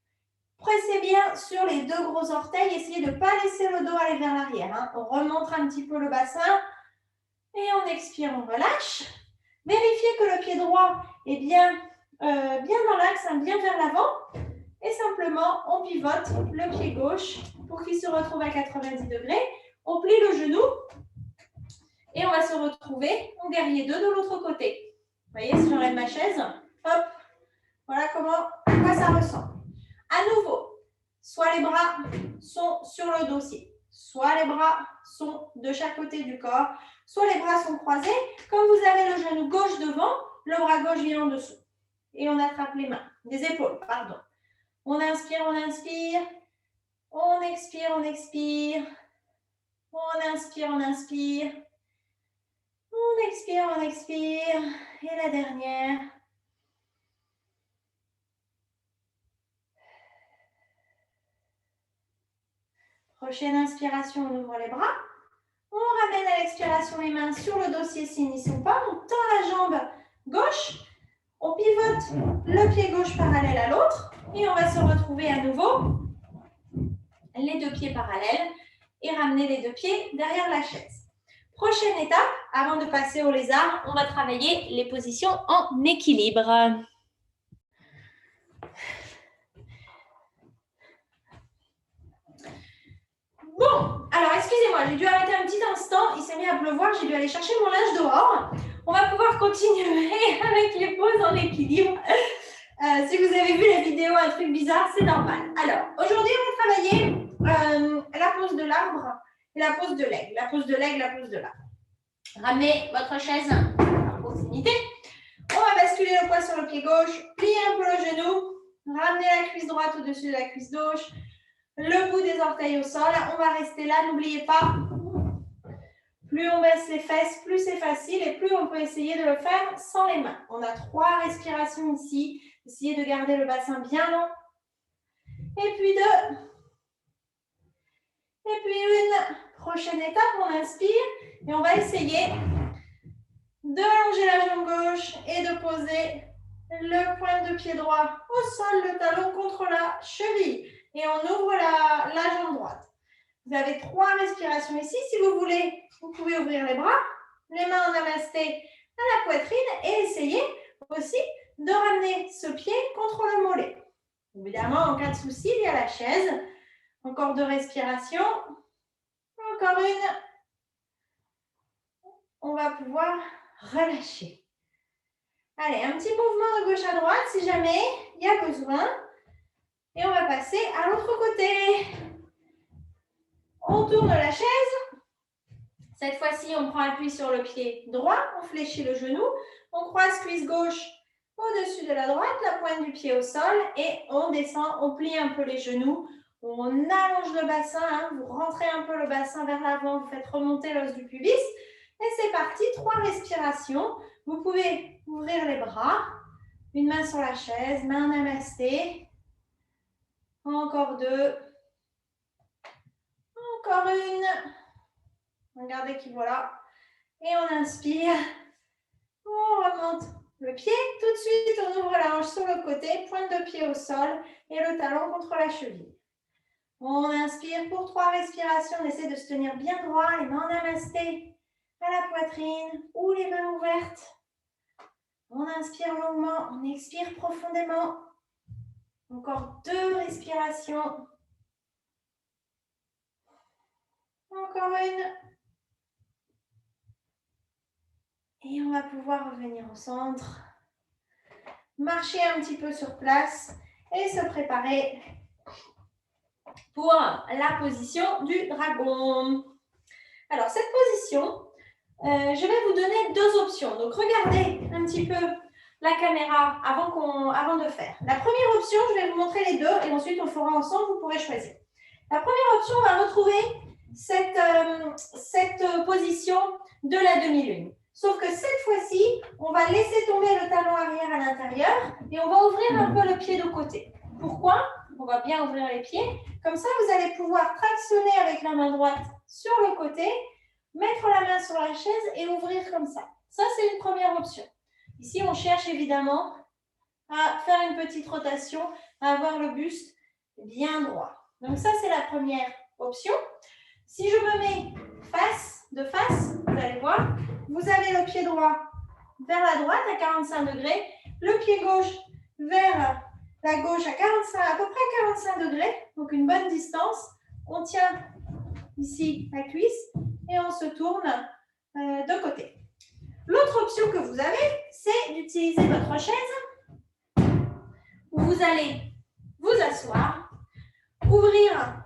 Pressez bien sur les deux gros orteils, essayez de ne pas laisser le dos aller vers l'arrière. Hein. On remonte un petit peu le bassin et on expire, on relâche. Vérifiez que le pied droit est bien dans l'axe, hein, bien vers l'avant. Et simplement, on pivote le pied gauche pour qu'il se retrouve à 90 degrés. On plie le genou et on va se retrouver en guerrier 2 de l'autre côté. Vous voyez, si j'enlève ma chaise, hop, voilà à quoi ça ressemble. À nouveau, soit les bras sont sur le dossier, soit les bras sont de chaque côté du corps, soit les bras sont croisés. Comme vous avez le genou gauche devant, le bras gauche vient en dessous. Et on attrape les mains, des épaules, pardon. On inspire, on inspire. On expire, on expire. On inspire, on inspire. On expire, on expire. Et la dernière. Prochaine inspiration, on ouvre les bras. On ramène à l'expiration les mains sur le dossier s'ils n'y sont pas. On tend la jambe gauche. On pivote le pied gauche parallèle à l'autre. Et on va se retrouver à nouveau les deux pieds parallèles et ramener les deux pieds derrière la chaise. Prochaine étape, avant de passer au lézard, on va travailler les positions en équilibre. Bon, alors excusez-moi, j'ai dû arrêter un petit instant, il s'est mis à pleuvoir, j'ai dû aller chercher mon linge dehors. On va pouvoir continuer avec les poses en équilibre. Si vous avez vu la vidéo, un truc bizarre, c'est normal. Alors, aujourd'hui, on va travailler la pose de l'arbre et la pose de l'aigle. La pose de l'aigle, la pose de l'arbre. Ramenez votre chaise à proximité. On va basculer le poids sur le pied gauche, plier un peu le genou, ramener la cuisse droite au-dessus de la cuisse gauche, le bout des orteils au sol. On va rester là, n'oubliez pas, plus on baisse les fesses, plus c'est facile et plus on peut essayer de le faire sans les mains. On a 3 respirations ici. Essayez de garder le bassin bien long. Et puis 2. Et puis 1. Prochaine étape, on inspire et on va essayer de longer la jambe gauche et de poser le point de pied droit au sol, le talon contre la cheville. Et on ouvre la jambe droite. Vous avez 3 respirations ici. Si vous voulez, vous pouvez ouvrir les bras, les mains en namasté à la poitrine et essayer aussi de ramener ce pied contre le mollet. Évidemment, en cas de souci, il y a la chaise. Encore 2 respirations. Encore une. On va pouvoir relâcher. Allez, un petit mouvement de gauche à droite si jamais il y a besoin. Et on va passer à l'autre côté. On tourne la chaise. Cette fois-ci, on prend appui sur le pied droit. On fléchit le genou. On croise cuisse gauche au-dessus de la droite, la pointe du pied au sol. Et on descend, on plie un peu les genoux. On allonge le bassin. Hein. Vous rentrez un peu le bassin vers l'avant. Vous faites remonter l'os du pubis. Et c'est parti, 3 respirations. Vous pouvez ouvrir les bras. Une main sur la chaise, main namasté. Encore 2. Encore une. Regardez qui voilà. Et on inspire. On remonte le pied. Tout de suite, on ouvre la hanche sur le côté. Pointe de pied au sol et le talon contre la cheville. On inspire pour 3 respirations. On essaie de se tenir bien droit. Les mains namasté à la poitrine ou les mains ouvertes. On inspire longuement. On expire profondément. Encore 2 respirations. Encore une. Et on va pouvoir revenir au centre. Marcher un petit peu sur place et se préparer pour la position du dragon. Alors, cette position, je vais vous donner 2 options. Donc, regardez un petit peu la caméra avant de faire. La première option, je vais vous montrer les 2 et ensuite on fera ensemble, vous pourrez choisir. La première option, on va retrouver cette position de la demi-lune. Sauf que cette fois-ci, on va laisser tomber le talon arrière à l'intérieur et on va ouvrir un peu le pied de côté. Pourquoi? On va bien ouvrir les pieds. Comme ça, vous allez pouvoir tractionner avec la main droite sur le côté, mettre la main sur la chaise et ouvrir comme ça. Ça, c'est une première option. Ici, on cherche évidemment à faire une petite rotation, à avoir le buste bien droit. Donc ça, c'est la première option. Si je me mets de face, vous allez voir, vous avez le pied droit vers la droite à 45 degrés, le pied gauche vers la gauche à peu près 45 degrés, donc une bonne distance. On tient ici la cuisse et on se tourne de côté. L'autre option que vous avez, c'est d'utiliser votre chaise où vous allez vous asseoir, ouvrir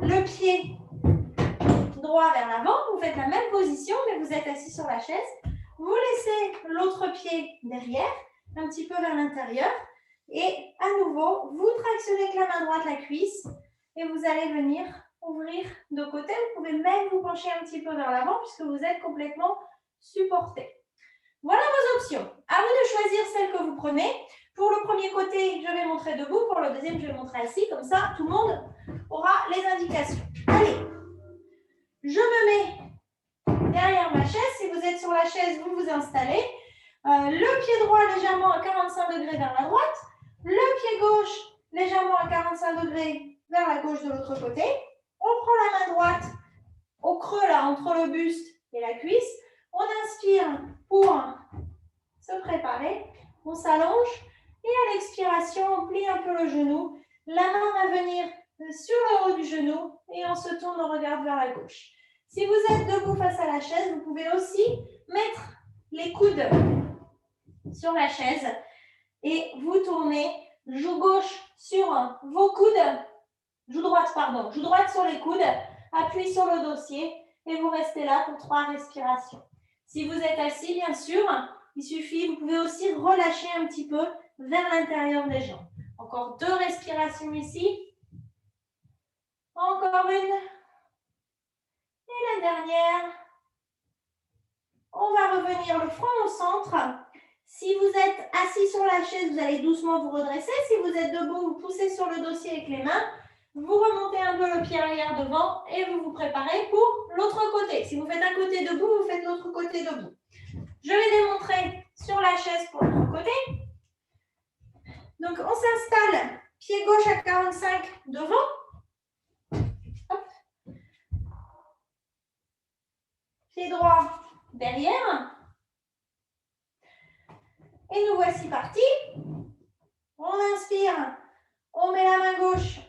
le pied droit vers l'avant, vous faites la même position, mais vous êtes assis sur la chaise. Vous laissez l'autre pied derrière, un petit peu vers l'intérieur, et à nouveau, vous tractionnez avec la main droite la cuisse, et vous allez venir ouvrir de côté. Vous pouvez même vous pencher un petit peu vers l'avant, puisque vous êtes complètement supporté. Voilà vos options. À vous de choisir celle que vous prenez. Pour le premier côté, je vais montrer debout. Pour le deuxième, je vais montrer assis. Comme ça, tout le monde aura les indications. Allez, je me mets derrière ma chaise. Si vous êtes sur la chaise, vous vous installez. Le pied droit légèrement à 45 degrés vers la droite. Le pied gauche légèrement à 45 degrés vers la gauche de l'autre côté. On prend la main droite au creux là, entre le buste et la cuisse. On inspire pour se préparer. On s'allonge et à l'expiration, on plie un peu le genou. La main va venir sur le haut du genou et on se tourne, on regarde vers la gauche. Si vous êtes debout face à la chaise, vous pouvez aussi mettre les coudes sur la chaise et vous tournez joue gauche sur vos coudes, joue droite sur les coudes, appuyez sur le dossier et vous restez là pour 3 respirations. Si vous êtes assis, bien sûr, il suffit, vous pouvez aussi relâcher un petit peu vers l'intérieur des jambes. Encore 2 respirations ici. Encore une. Et la dernière. On va revenir le front au centre. Si vous êtes assis sur la chaise, vous allez doucement vous redresser. Si vous êtes debout, vous poussez sur le dossier avec les mains. Vous remontez un peu le pied arrière devant et vous vous préparez pour l'autre côté. Si vous faites un côté debout, vous faites l'autre côté debout. Je vais démontrer sur la chaise pour l'autre côté. Donc, on s'installe, pied gauche à 45 devant. Hop. Pied droit derrière. Et nous voici partis. On inspire, on met la main gauche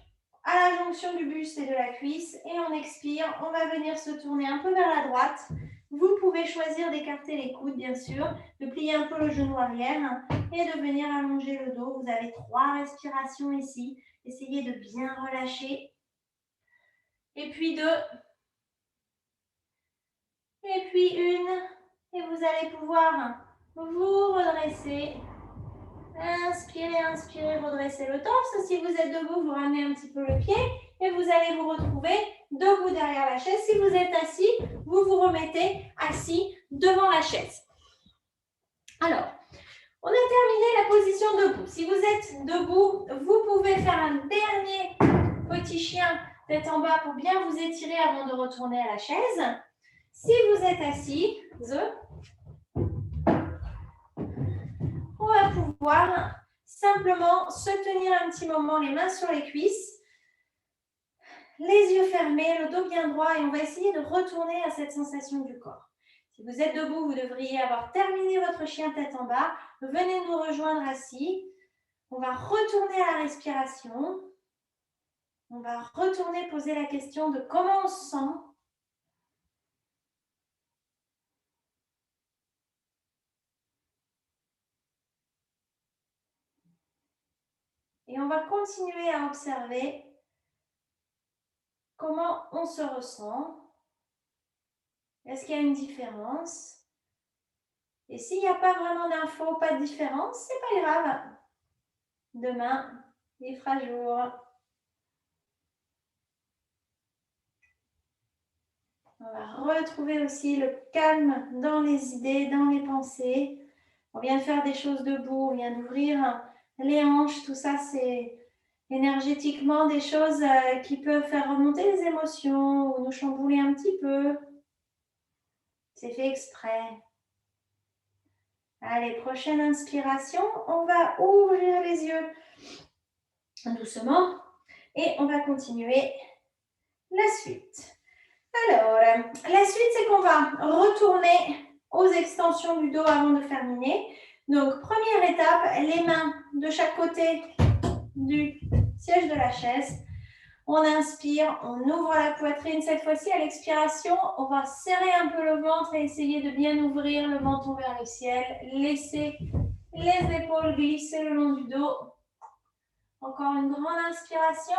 à la jonction du buste et de la cuisse. Et on expire, on va venir se tourner un peu vers la droite. Vous pouvez choisir d'écarter les coudes, bien sûr, de plier un peu le genou arrière et de venir allonger le dos. Vous avez 3 respirations ici. Essayez de bien relâcher. Et puis 2. Et puis 1. Et vous allez pouvoir vous redresser. Inspirez, inspirez, redressez le torse. Si vous êtes debout, vous ramenez un petit peu le pied et vous allez vous retrouver debout derrière la chaise. Si vous êtes assis, vous vous remettez assis devant la chaise. Alors, on a terminé la position debout. Si vous êtes debout, vous pouvez faire un dernier petit chien tête en bas pour bien vous étirer avant de retourner à la chaise. Si vous êtes assis, on va pouvoir simplement se tenir un petit moment, les mains sur les cuisses, les yeux fermés, le dos bien droit et on va essayer de retourner à cette sensation du corps. Si vous êtes debout, vous devriez avoir terminé votre chien tête en bas. Venez nous rejoindre assis. On va retourner à la respiration. On va retourner poser la question de comment on se sent. Et on va continuer à observer comment on se ressent. Est-ce qu'il y a une différence? Et s'il n'y a pas vraiment d'infos, pas de différence, c'est pas grave. Demain, il fera jour. On va retrouver aussi le calme dans les idées, dans les pensées. On vient de faire des choses debout, on vient d'ouvrir les hanches. Tout ça, c'est énergétiquement des choses qui peuvent faire remonter les émotions ou nous chambouler un petit peu. C'est fait exprès. Allez, prochaine inspiration. On va ouvrir les yeux doucement et on va continuer la suite. Alors, la suite, c'est qu'on va retourner aux extensions du dos avant de terminer. Donc, première étape, les mains de chaque côté du siège de la chaise. On inspire, on ouvre la poitrine. Cette fois-ci, à l'expiration, on va serrer un peu le ventre et essayer de bien ouvrir le menton vers le ciel. Laisser les épaules glisser le long du dos. Encore une grande inspiration.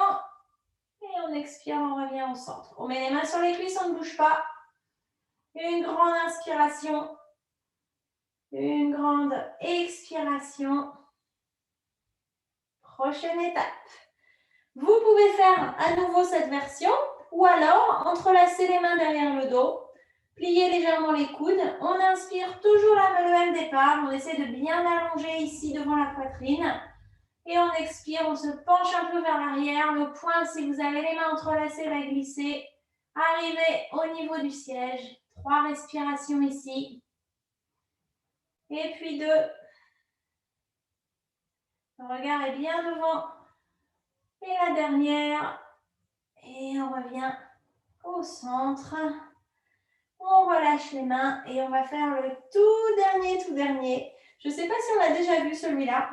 Et on expire, on revient au centre. On met les mains sur les cuisses, on ne bouge pas. Une grande inspiration. Une grande expiration. Prochaine étape. Vous pouvez faire à nouveau cette version ou alors entrelacer les mains derrière le dos, plier légèrement les coudes. On inspire toujours le même départ. On essaie de bien allonger ici devant la poitrine. Et on expire, on se penche un peu vers l'arrière. Le poing, si vous avez les mains entrelacées, va glisser. Arrivez au niveau du siège. 3 respirations ici. Et puis 2. Le regard est bien devant. Et la dernière. Et on revient au centre. On relâche les mains et on va faire le tout dernier. Je ne sais pas si on l'a déjà vu celui-là.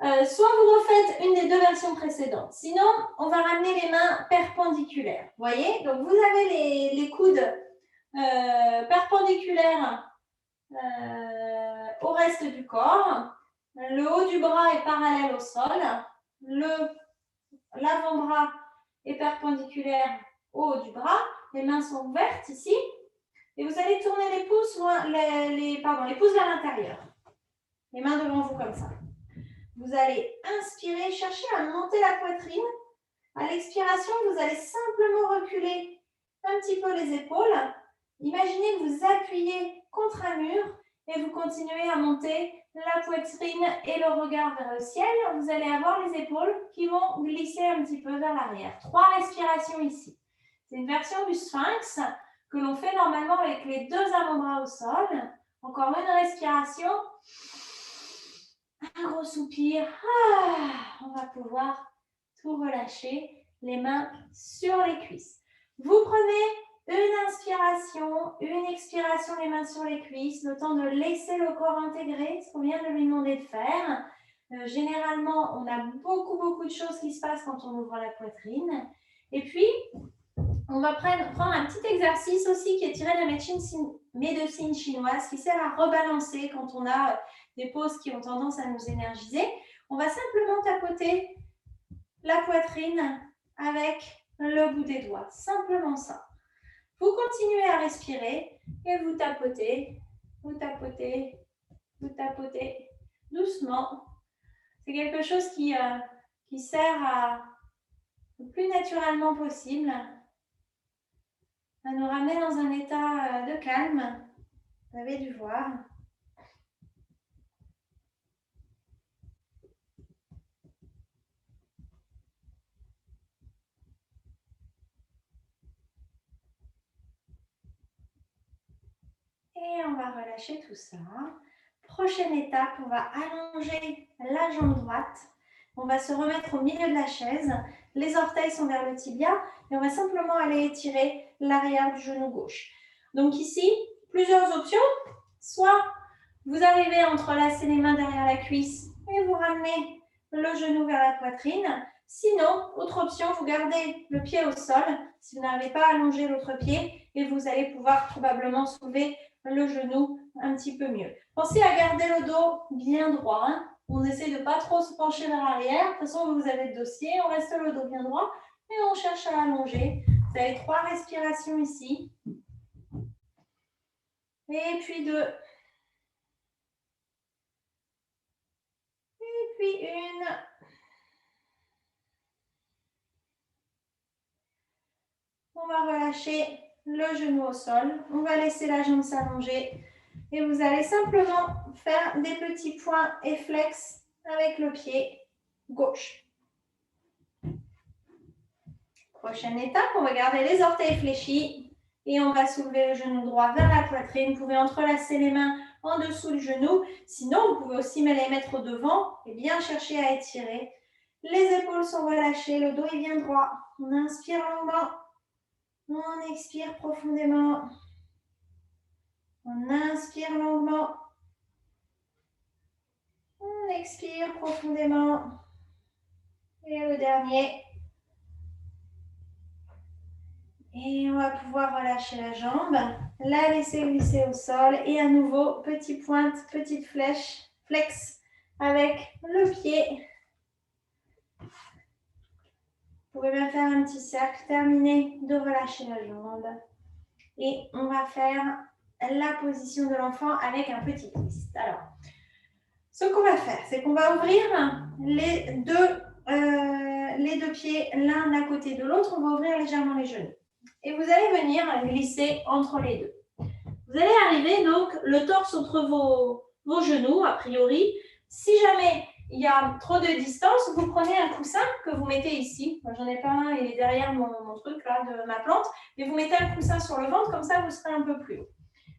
Soit vous refaites une des 2 versions précédentes. Sinon, on va ramener les mains perpendiculaires. Vous voyez? Donc, vous avez les coudes perpendiculaires au reste du corps. Le haut du bras est parallèle au sol. L'avant-bras est perpendiculaire au haut du bras. Les mains sont ouvertes ici. Et vous allez tourner les pouces, les pouces vers l'intérieur. Les mains devant vous comme ça. Vous allez inspirer, chercher à monter la poitrine. À l'expiration, vous allez simplement reculer un petit peu les épaules. Imaginez que vous appuyez contre un mur et vous continuez à monter la poitrine et le regard vers le ciel. Vous allez avoir les épaules qui vont glisser un petit peu vers l'arrière. 3 respirations ici. C'est une version du sphinx que l'on fait normalement avec les 2 avant-bras au sol. Encore une respiration. Un gros soupir. On va pouvoir tout relâcher. Les mains sur les cuisses. Vous prenez une inspiration, une expiration, les mains sur les cuisses. Le temps de laisser le corps intégrer ce qu'on vient de lui demander de faire. Généralement, on a beaucoup de choses qui se passent quand on ouvre la poitrine. Et puis, on va prendre un petit exercice aussi qui est tiré de la médecine chinoise qui sert à rebalancer quand on a des poses qui ont tendance à nous énergiser. On va simplement tapoter la poitrine avec le bout des doigts. Simplement ça. Vous continuez à respirer et vous tapotez doucement. C'est quelque chose qui sert à le plus naturellement possible à nous ramener dans un état de calme. Vous avez dû voir. Et on va relâcher tout ça. Prochaine étape, on va allonger la jambe droite. On va se remettre au milieu de la chaise. Les orteils sont vers le tibia et on va simplement aller étirer l'arrière du genou gauche. Donc ici, plusieurs options. Soit vous arrivez à entrelacer les mains derrière la cuisse et vous ramenez le genou vers la poitrine. Sinon, autre option, vous gardez le pied au sol si vous n'arrivez pas à allonger l'autre pied et vous allez pouvoir probablement soulever le genou un petit peu mieux. Pensez à garder le dos bien droit. On essaie de ne pas trop se pencher vers l'arrière. De toute façon, vous avez le dossier, on reste le dos bien droit et on cherche à allonger. Vous avez 3 respirations ici. Et puis 2. Et puis 1. On va relâcher le genou au sol. On va laisser la jambe s'allonger. Et vous allez simplement faire des petits points et flex avec le pied gauche. Prochaine étape, on va garder les orteils fléchis et on va soulever le genou droit vers la poitrine. Vous pouvez entrelacer les mains en dessous du genou. Sinon, vous pouvez aussi les mettre au devant et bien chercher à étirer. Les épaules sont relâchées, le dos est bien droit. On inspire longuement. On expire profondément. On inspire longuement. On expire profondément. Et le dernier. Et on va pouvoir relâcher la jambe, la laisser glisser au sol. Et à nouveau, petite pointe, petite flèche, flex avec le pied. Vous pouvez même faire un petit cercle, terminer de relâcher la jambe. Et on va faire la position de l'enfant avec un petit twist. Alors, ce qu'on va faire, c'est qu'on va ouvrir les deux pieds l'un à côté de l'autre. On va ouvrir légèrement les genoux. Et vous allez venir glisser entre les deux. Vous allez arriver donc le torse entre vos genoux, a priori. Si jamais il y a trop de distance, vous prenez un coussin que vous mettez ici. Moi, j'en ai pas un, il est derrière mon truc là de ma plante. Mais vous mettez un coussin sur le ventre, comme ça vous serez un peu plus haut.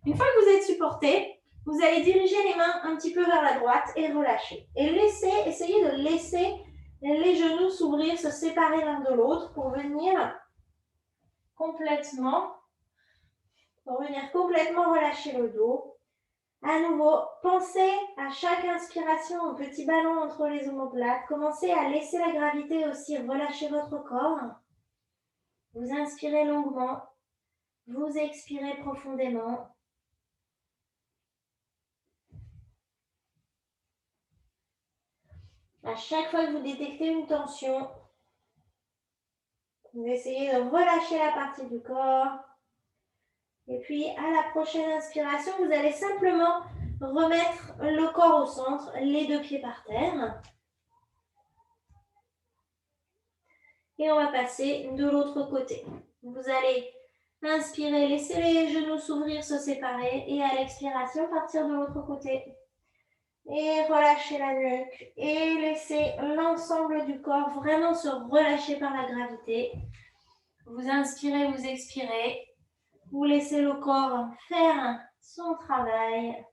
Une fois que vous êtes supporté, vous allez diriger les mains un petit peu vers la droite et relâcher. Et essayez de laisser les genoux s'ouvrir, se séparer l'un de l'autre pour venir complètement relâcher le dos. À nouveau, pensez à chaque inspiration au petit ballon entre les omoplates. Commencez à laisser la gravité aussi relâcher votre corps. Vous inspirez longuement, vous expirez profondément. À chaque fois que vous détectez une tension, vous essayez de relâcher la partie du corps. Et puis, à la prochaine inspiration, vous allez simplement remettre le corps au centre, les deux pieds par terre. Et on va passer de l'autre côté. Vous allez inspirer, laisser les genoux s'ouvrir, se séparer. Et à l'expiration, partir de l'autre côté. Et relâcher la nuque. Et laisser l'ensemble du corps vraiment se relâcher par la gravité. Vous inspirez, vous expirez. Vous laissez le corps faire son travail.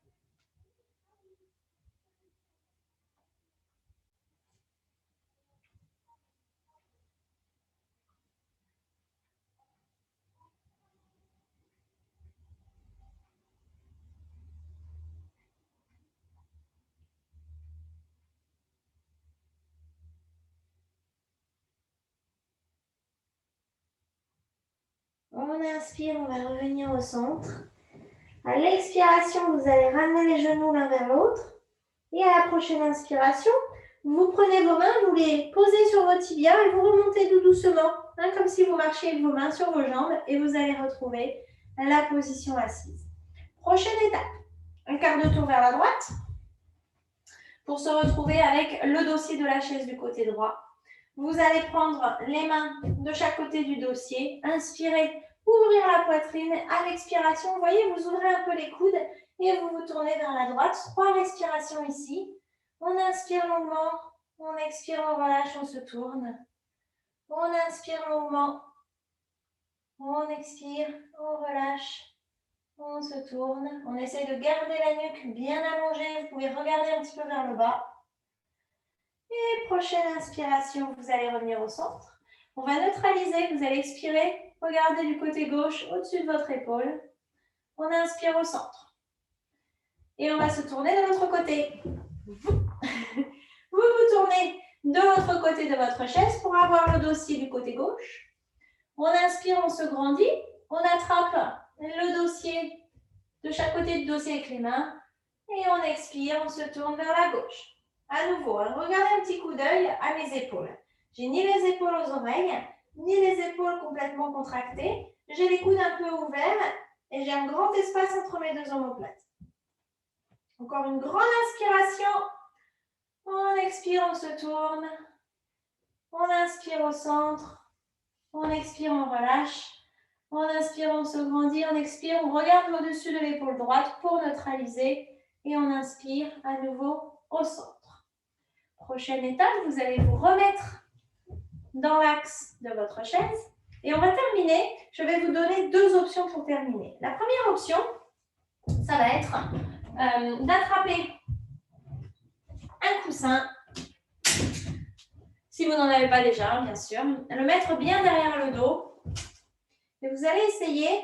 On inspire, on va revenir au centre. À l'expiration, vous allez ramener les genoux l'un vers l'autre. Et à la prochaine inspiration, vous prenez vos mains, vous les posez sur vos tibias et vous remontez tout doucement, comme si vous marchiez avec vos mains sur vos jambes et vous allez retrouver la position assise. Prochaine étape, un quart de tour vers la droite pour se retrouver avec le dossier de la chaise du côté droit. Vous allez prendre les mains de chaque côté du dossier, inspirez, ouvrir la poitrine. À l'expiration, vous voyez, vous ouvrez un peu les coudes et vous vous tournez vers la droite. 3 respirations ici. On inspire longuement, on expire, on relâche, on se tourne. On inspire longuement, on expire, on relâche, on se tourne. On essaie de garder la nuque bien allongée. Vous pouvez regarder un petit peu vers le bas. Et prochaine inspiration, vous allez revenir au centre. On va neutraliser, vous allez expirer, regardez du côté gauche, au-dessus de votre épaule. On inspire au centre. Et on va se tourner de l'autre côté. Vous vous tournez de l'autre côté de votre chaise pour avoir le dossier du côté gauche. On inspire, on se grandit. On attrape le dossier de chaque côté du dossier avec les mains. Et on expire, on se tourne vers la gauche. À nouveau, regardez un petit coup d'œil à mes épaules. J'ai ni les épaules aux oreilles, ni les épaules complètement contractées. J'ai les coudes un peu ouverts et j'ai un grand espace entre mes deux omoplates. Encore une grande inspiration. On expire, on se tourne. On inspire au centre. On expire, on relâche. En inspirant, on se grandit. En expire, on regarde au-dessus de l'épaule droite pour neutraliser. Et on inspire à nouveau au centre. Prochaine étape, vous allez vous remettre dans l'axe de votre chaise. Et on va terminer. Je vais vous donner deux options pour terminer. La première option, ça va être d'attraper un coussin, si vous n'en avez pas déjà, bien sûr, le mettre bien derrière le dos. Et vous allez essayer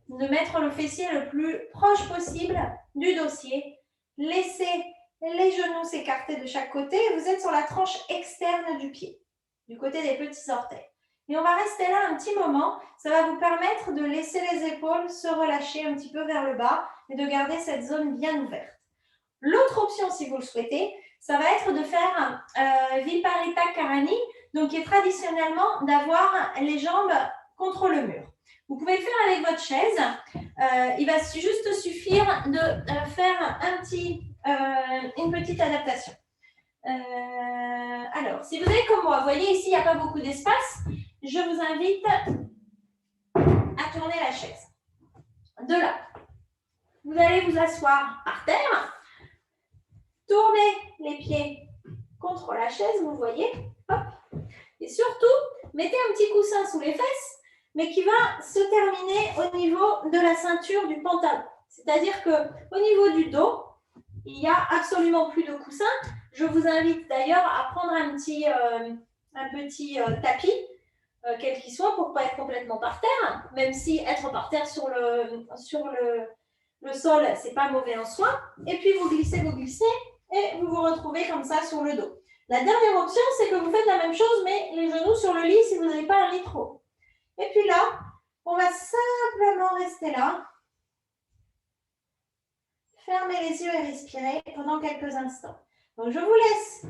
de mettre le fessier le plus proche possible du dossier. Laissez les genoux s'écarter de chaque côté. Vous êtes sur la tranche externe du pied, du côté des petits orteils. Et on va rester là un petit moment. Ça va vous permettre de laisser les épaules se relâcher un petit peu vers le bas et de garder cette zone bien ouverte. L'autre option, si vous le souhaitez, ça va être de faire Viparita Karani, donc qui est traditionnellement d'avoir les jambes contre le mur. Vous pouvez le faire avec votre chaise. Il va juste suffire de faire une petite adaptation. Alors, si vous êtes comme moi, vous voyez ici, il n'y a pas beaucoup d'espace. Je vous invite à tourner la chaise. De là, vous allez vous asseoir par terre. Tournez les pieds contre la chaise, vous voyez. Hop. Et surtout, mettez un petit coussin sous les fesses, mais qui va se terminer au niveau de la ceinture du pantalon. C'est-à-dire qu'au niveau du dos, il n'y a absolument plus de coussin. Je vous invite d'ailleurs à prendre un petit tapis, quel qu'il soit, pour ne pas être complètement par terre, même si être par terre sur le sol, ce n'est pas mauvais en soi. Et puis vous glissez, et vous vous retrouvez comme ça sur le dos. La dernière option, c'est que vous faites la même chose, mais les genoux sur le lit si vous n'avez pas un lit trop haut. Et puis là, on va simplement rester là. Fermez les yeux et respirez pendant quelques instants. Donc, je vous laisse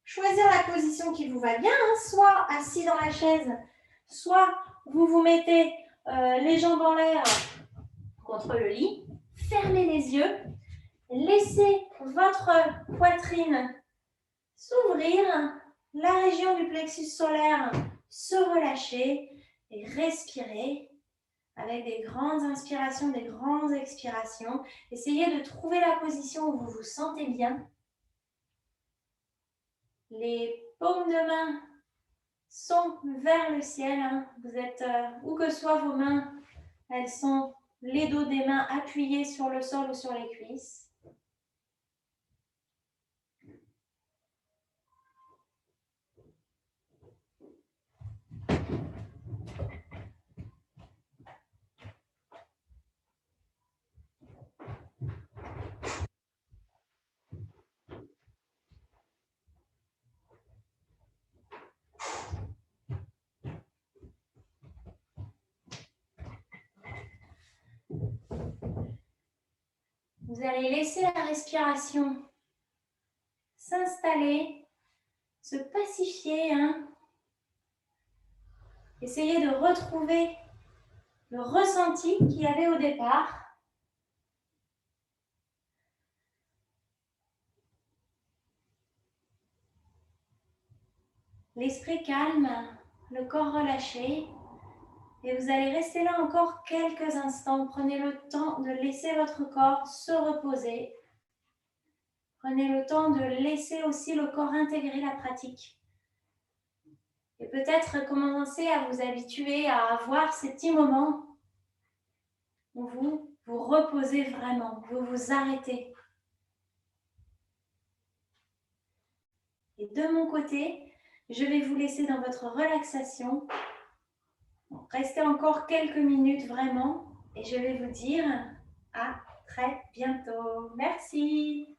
choisir la position qui vous va bien, soit assis dans la chaise, soit vous vous mettez les jambes en l'air contre le lit. Fermez les yeux. Laissez votre poitrine s'ouvrir, la région du plexus solaire se relâcher et respirer avec des grandes inspirations, des grandes expirations. Essayez de trouver la position où vous vous sentez bien. Les paumes de main sont vers le ciel. Vous êtes, où que soient vos mains, elles sont les dos des mains appuyés sur le sol ou sur les cuisses. Vous allez laisser la respiration s'installer, se pacifier. Essayez de retrouver le ressenti qu'il y avait au départ. L'esprit calme, le corps relâché. Et vous allez rester là encore quelques instants. Prenez le temps de laisser votre corps se reposer. Prenez le temps de laisser aussi le corps intégrer la pratique. Et peut-être commencer à vous habituer à avoir ces petits moments où vous vous reposez vraiment, vous vous arrêtez. Et de mon côté, je vais vous laisser dans votre relaxation. Restez encore quelques minutes vraiment et je vais vous dire à très bientôt. Merci.